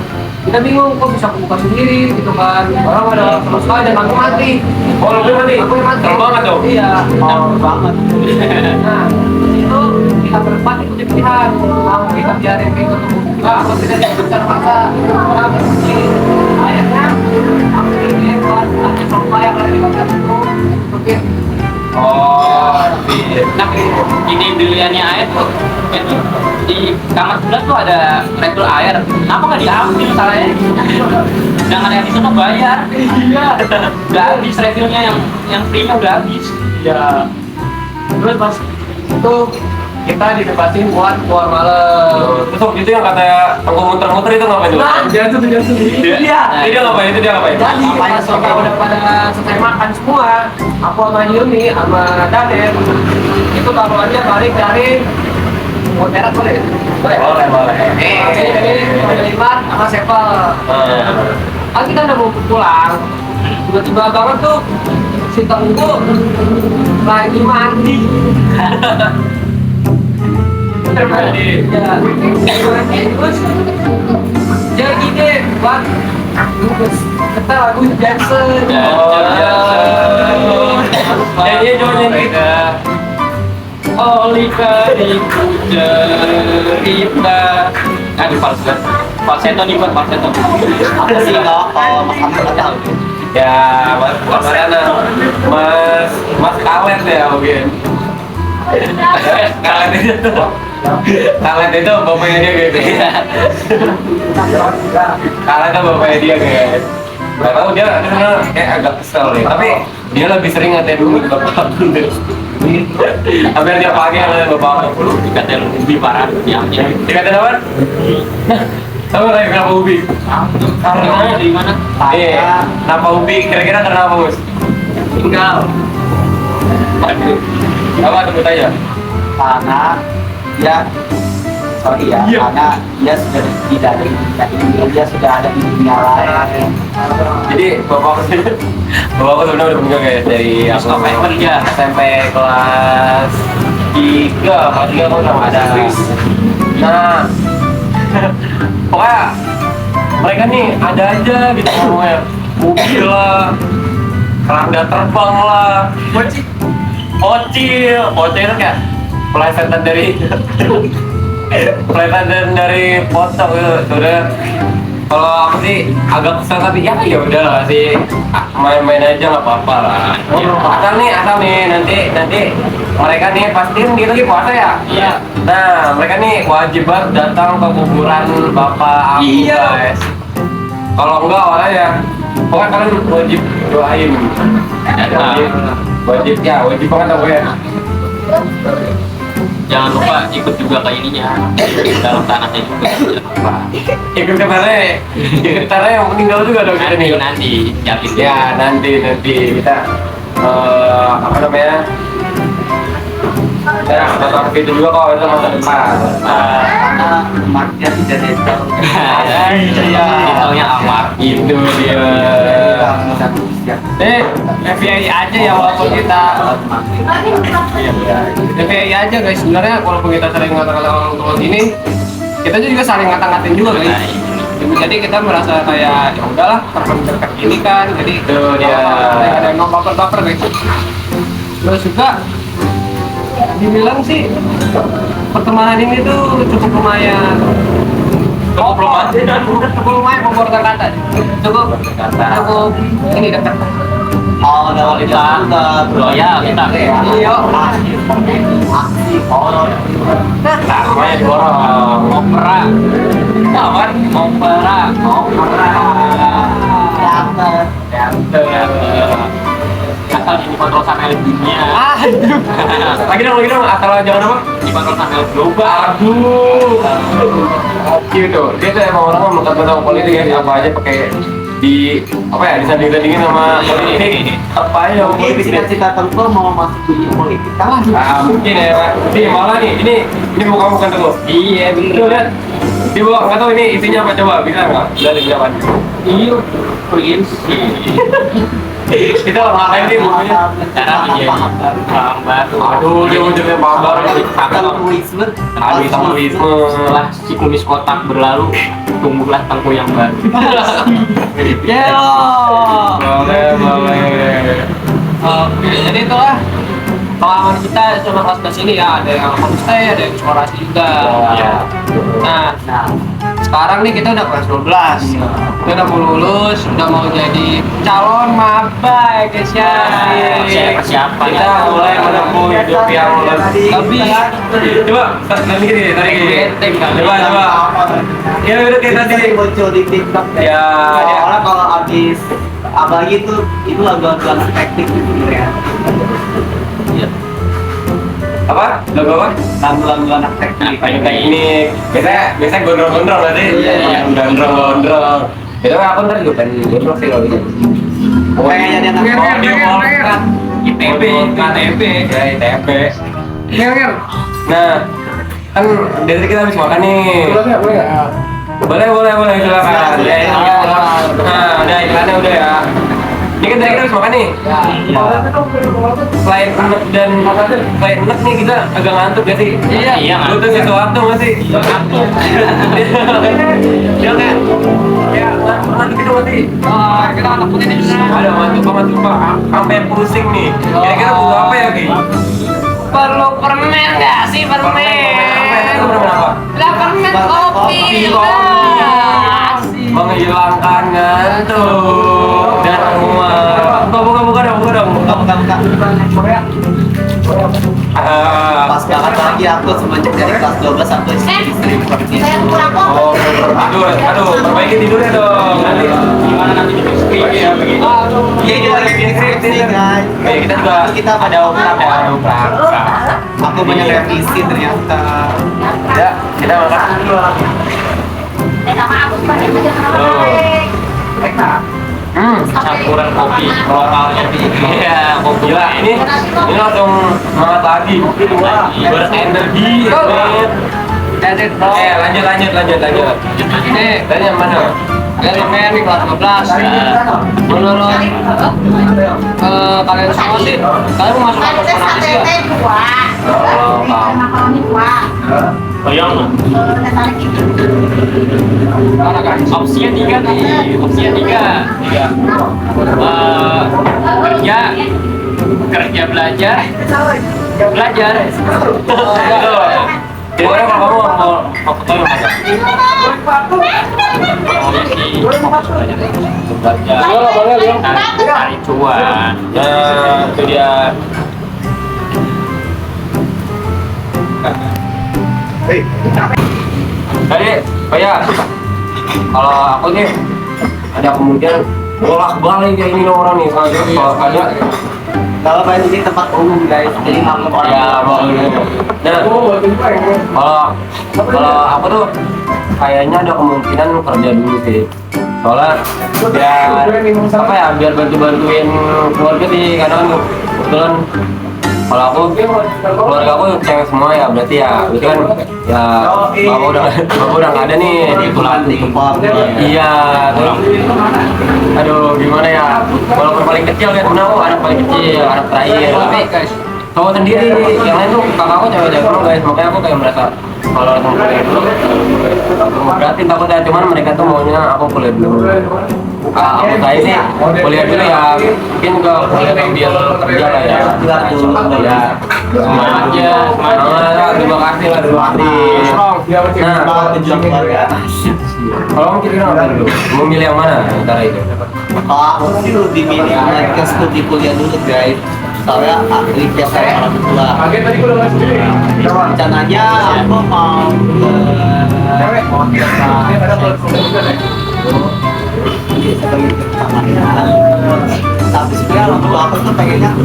kita bingung kok bisa kebuka sendiri gitu kan orang ada sama sekali dan lampu mati. Oh, lampu mati? Lampu mati. Terang banget dong? Iya. Oh banget. Nah itu kita berempat ikut pilihan mau kita biarin pintu terbuka atau tidak secara paksa orang kunci. Akhirnya aku pilih buat ada sofa yang ada di bagian itu mungkin. Oh, Nah, ini pilihannya air tuh di kamar sebelah tuh ada refill air. Kenapa nggak diambil salahnya? Jangan yang di sana bayar. Iya. Udah habis refillnya yang free-nya udah habis. Ya. Terus pas itu kita dibebasin buat keluar malam. terus waktu itu yang kata aku muter-muter itu ngapain tuh? Jangan sedih. Iya. Dia ngapain? Itu dia ngapain? Jadi pas kita udah pada selesai makan semua, aku sama Yuni sama Daden itu taruhannya balik dari Montera boleh? Boleh. Ini Iman sama Sepal. Kan kita udah mau pulang, tiba-tiba banget tuh si Tengku lagi mandi. Mandi. Ya, terus dia gini, Bang, kita lagu Jackson. Nyanyi coba nyanyi. Oli keriku cerita Aduh, falsetto nih buat falsetto. Apa sih kalau Mas Ahmad nggak tahu? Ya, Mas mana? Mas Kalet ya mungkin. Kalet itu bapaknya dia gitu. Kalet itu bapaknya dia guys. Gak tau dia kayak agak kesel nih, tapi dia lebih sering ngatain bapak aku deh. Hampir tiap pagi ngatain bapak aku. Dikatain lebih parah diamnya. Dikatain apa? Sama kayak kenapa ubi? Karena di mana? Kenapa ubi? Kira-kira karena apa, Bos? Tinggal Apa sebut aja? karena dia sorry ya, Iya. karena dia sudah tidak ada dia sudah ada di dunia lain. Jadi bapakku sebenarnya udah meninggal guys dari aku Sampai kerja. SMP kelas 3, kelas 3 aku udah nggak ada. Nah, pokoknya mereka nih ada aja gitu ngomongnya, mobil lah, keranda terbang lah, Ocil itu kayak pelesetan dari pocong gitu. Udah, kalau aku sih agak kesel tapi ya udah lah sih, main-main aja nggak apa-apa lah. Asal nih nanti mereka nih pastiin dia lagi puasa ya. Iya. Nah mereka nih wajib banget datang ke kuburan bapak aku guys. Kalau enggak awalnya pokoknya kalian wajib doain. Wajib banget aku ya. Jangan lupa ikut juga ke ininya dalam tanahnya juga. Jangan lupa. Ikut ke tanah yang meninggal juga dong kita nih. Nanti yakin Ya nanti kita apa namanya? Ya nonton itu juga kok itu masa depan. Karena umatnya tidak netral. Iya. Taunya Amar. Itu dia. FBI aja ya walaupun kita FBI aja guys, sebenarnya walaupun kita sering ngata-ngata orang tua gini, kita juga saling ngata-ngatain juga guys. Jadi kita merasa kayak ya udahlah teman dekat ini kan, jadi Itu dia. ada yang baper-baper guys. Terus juga dibilang sih pertemanan ini tuh cukup lumayan. Cukup lumayan memperkuat kata. Cukup ini dekat. Oh, kalau kita Loyal kita. Iya. aksi horor. Namanya dorong. Opera. Kawan, opera. Asal dikontrol sama elit dunia. Lagi dong, asal jangan apa? Dikontrol sama elit global. Aduh. Gitu. Dia tuh emang orang mentang-mentang politik ya, apa aja pakai disanding-sandingin sama politik. Apa aja sama Mungkin politik. cita-cita tentu mau masuk dunia politik kan? Mungkin ya. Ini malah nih, ini bukan tuh. Iya, Tuh lihat. Di bawah nggak tahu ini isinya apa coba bisa nggak? Dari apa? Iya, prinsip. Kita ngapain nih bukunya? Cara menjadi orang baru. Aduh, dia ujungnya babar. Kapitalisme. Kapitalisme. Setelah si kumis kotak berlalu, tumbuhlah tengku yang baru. Boleh. Oke, jadi itulah pengalaman kita selama kelas 10 ini ya, ada yang homestay, ada yang eksplorasi juga. Iya. Nah, sekarang nih kita udah kelas 12. Kita udah mau lulus, udah mau jadi calon maba ya guys ya. Persiapan. Kita mulai menempuh hidup yang Lebih Coba, tadi gini. Coba. Ya udah kayak tadi. Sering muncul di TikTok deh. Ya, ya. Soalnya kalau habis apalagi itu lagu-lagu spektik gitu ya. Apa? Logo apa? Lagu-lagu anak teknik. Kayak ini. Biasanya gondrong-gondrong nanti. Iya. Gondrong. Itu aku ntar juga pengen gondrong sih kalau gitu. Pengen jadi anak Kan ITB, KTB. Ya, ITB. Nger. Nah, kan dari tadi kita habis makan nih. Boleh, silakan. Nah, udah iklannya udah ya. Ini kan tadi kita habis makan nih. Selain enak nih kita agak ngantuk gak sih? Iya, Butuh sesuatu gak sih? Dia kayak ngantuk gitu gak sih? Kita anak putih nih. Ada ngantuk pak, sampai pusing nih. Kira-kira butuh apa ya Ki? Perlu permen nggak sih permen? Permen apa? Lah permen kopi. tuh. Dan semua. Buka dong. Pas banget lagi aku semenjak dari kelas 12 aku sering seperti itu. Oh, tidur. Aduh, perbaiki tidurnya dong. Nanti gimana nanti skrip ya begitu. Iya, kita lagi bikin skripsi guys. Kayak kita ada operan. Aku banyak revisi ternyata. Ya, kita makan dulu. Campuran kopi lokalnya. Iya, kopi lah. Ini langsung semangat lagi. Berenergi. Lanjut. Ini Dan yang mana? kalian main di kelas 12. Menurut kalian semua sih, kalian mau masuk kampus fanatis nggak? Bayang opsinya 3 nih, opsinya 3. Kerja belajar. Gimana kalau kamu mau fotoin aja? Cari cuan. Ya, itu dia. Tadi, kalau aku nih ada kemungkinan bolak-balik kayak ini orang nih kalau ada. Kalau main ini tempat umum guys, jadi maklum orang. Ya, nah, kalau aku tuh kayaknya ada kemungkinan kerja dulu sih. Soalnya biar bantuin keluarga sih, kadang kebetulan kalau aku keluarga aku cewek semua ya, berarti kan ya bapak udah nggak ada nih di pulang. Iya, terus aduh gimana ya, walaupun paling kecil kan, aku anak paling kecil, anak terakhir, tapi guys cowok sendiri, yang lain tuh kakakku cewek semua guys, makanya aku kayak merasa kalau langsung kuliah dulu berarti takutnya, cuman mereka tuh maunya aku kuliah dulu. Aku saya sih kuliah dulu ya, mungkin ke kuliah sambil kerja lah ya. Ya, semangat, terima kasih lah, terima kasih. Nah, kalau kamu kira-kira apa dulu? Mau milih yang mana antara itu? Kalau aku sih lebih milih ke studi kuliah dulu guys. Soalnya request saya orang tua. Rencananya aku mau tapi sebenarnya orang tua aku tuh pengennya ke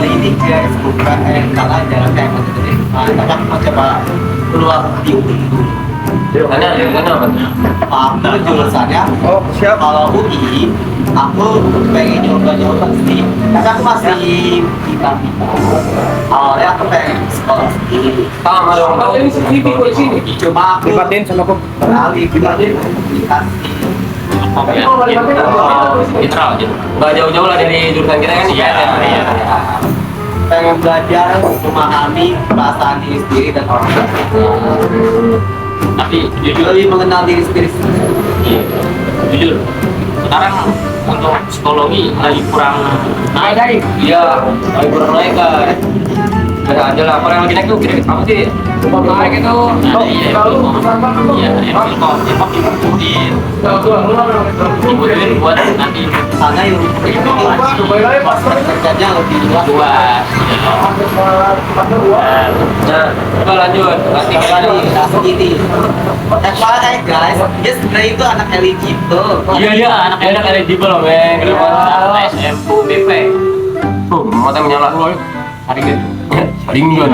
ini guys, bukan karena jalan kayak gitu deh. Tapi aku mau coba keluar di UI dulu. Karena apa? Aku jurusannya kalau UI aku pengen nyoba sih, karena aku masih bintang. Awalnya aku pengen sekolah sendiri, Sama dong, tahu cuma aku beralih dikasih. Netral aja. nggak jauh-jauh lah dari jurusan kita kan. Iya. Pengen belajar memahami perasaan diri sendiri dan orang lain. Tapi jujur, Lebih mengenal diri sendiri. jujur. Sekarang untuk psikologi lagi kurang naik. Iya, lagi kurang naik kan. Ada aja lah, apa yang lagi naik tuh gini, apa sih? Naik itu dibutuhin buat nanti Sana yang kerjanya lebih luas. Nah, coba lanjut. Lagi langsung ini. FYI guys, dia sebenarnya itu anak eligible. Iya, anak eligible loh, Bang. Kenapa? SMU BP. Mata menyala. Hari ini. Hari ini kan.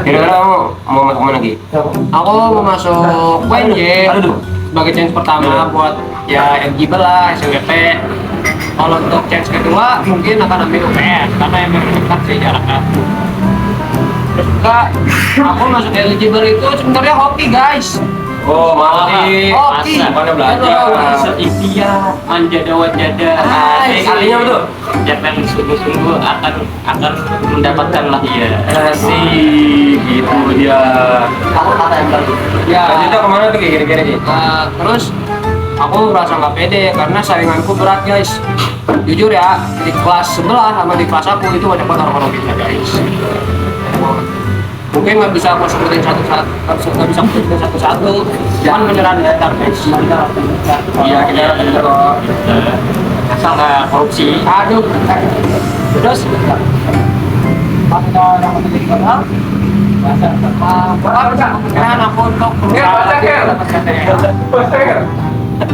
Kira-kira kamu mau masuk mana lagi? aku mau masuk UNJ Aduh. sebagai chance pertama buat ya eligible lah SNMP. Kalau untuk chance kedua mungkin akan ambil UPN karena emang dekat sih jaraknya. Terus juga aku masuk eligible itu sebenarnya hoki guys. Oh, masih. Hoki. Bukannya belajar. Setia manjada wajada. Artinya apa tuh? Jangan sungguh-sungguh akan mendapatkan lah dia. Asik, gitu dia. Kata-kata yang bagus. Ya. Lanjutnya kemana tuh kayak kira-kira sih? Terus aku merasa nggak pede karena sainganku berat guys. Jujur ya, di kelas sebelah sama di kelas aku itu banyak banget orang-orang kita guys. mungkin nggak bisa aku sebutin satu-satu, cuman beneran database Iya, kita bener kok. Asal nggak korupsi. aduh terus ada yang menjadi modal kenaan aku untuk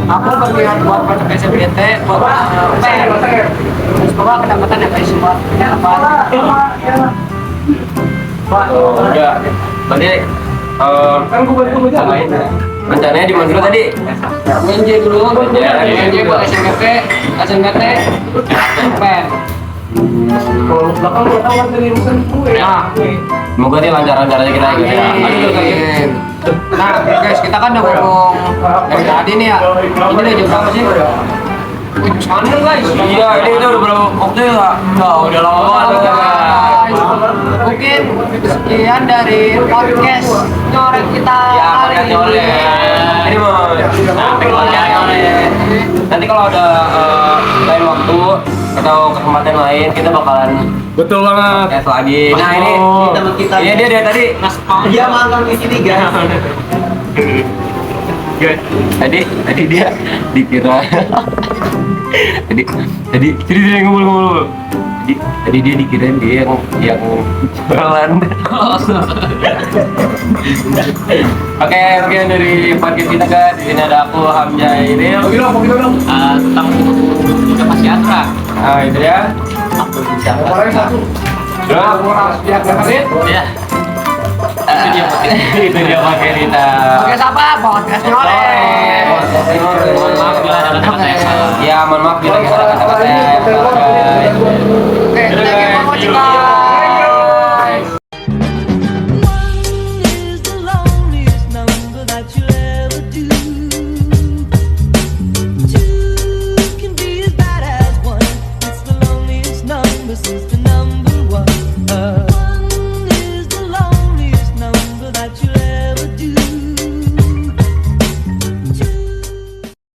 aku berpihak buat masuk SMBT buat terus bawa pendapatan yang kayak semua Udah. Berarti kan gue lain. Rencananya di mana dulu tadi? UNJ dulu UNJ buat SMBT pen Nah, semoga nih lancar-lancar aja kita gitu ya. Amin. Nah guys, kita kan udah ngomong dari tadi nih ya. Ini udah jam berapa sih? Sana guys. Iya, ini udah berapa waktu ya? Udah lama banget guys. Mungkin sekian dari podcast nyoret kita Ya, kali makanya oleh ini mau nanti kalau ada lain waktu atau kesempatan lain kita bakalan Betul banget. podcast lagi. Nah ini teman kita. iya dia dari tadi. Dia magang di sini guys. Tadi dia dikira tadi dia ngomong tadi dia dikira dia yang jualan. Oke, sekian dari podcast kita guys. Di sini ada aku Hamzah ini. Tentang udah masih aturan. Nah itu ya. Aku bisa. Ya, Ya. Itu dia pakai kita. podcast apa? Podcast nyoret. Mohon maaf bila ada kata-kata yang salah. Ya mohon maaf bila kita ada kata-kata yang salah guys. Oke, thank you for watching guys. One is the loneliest number that you'll ever do. Two can be as bad as one. It's the loneliest number since the number one.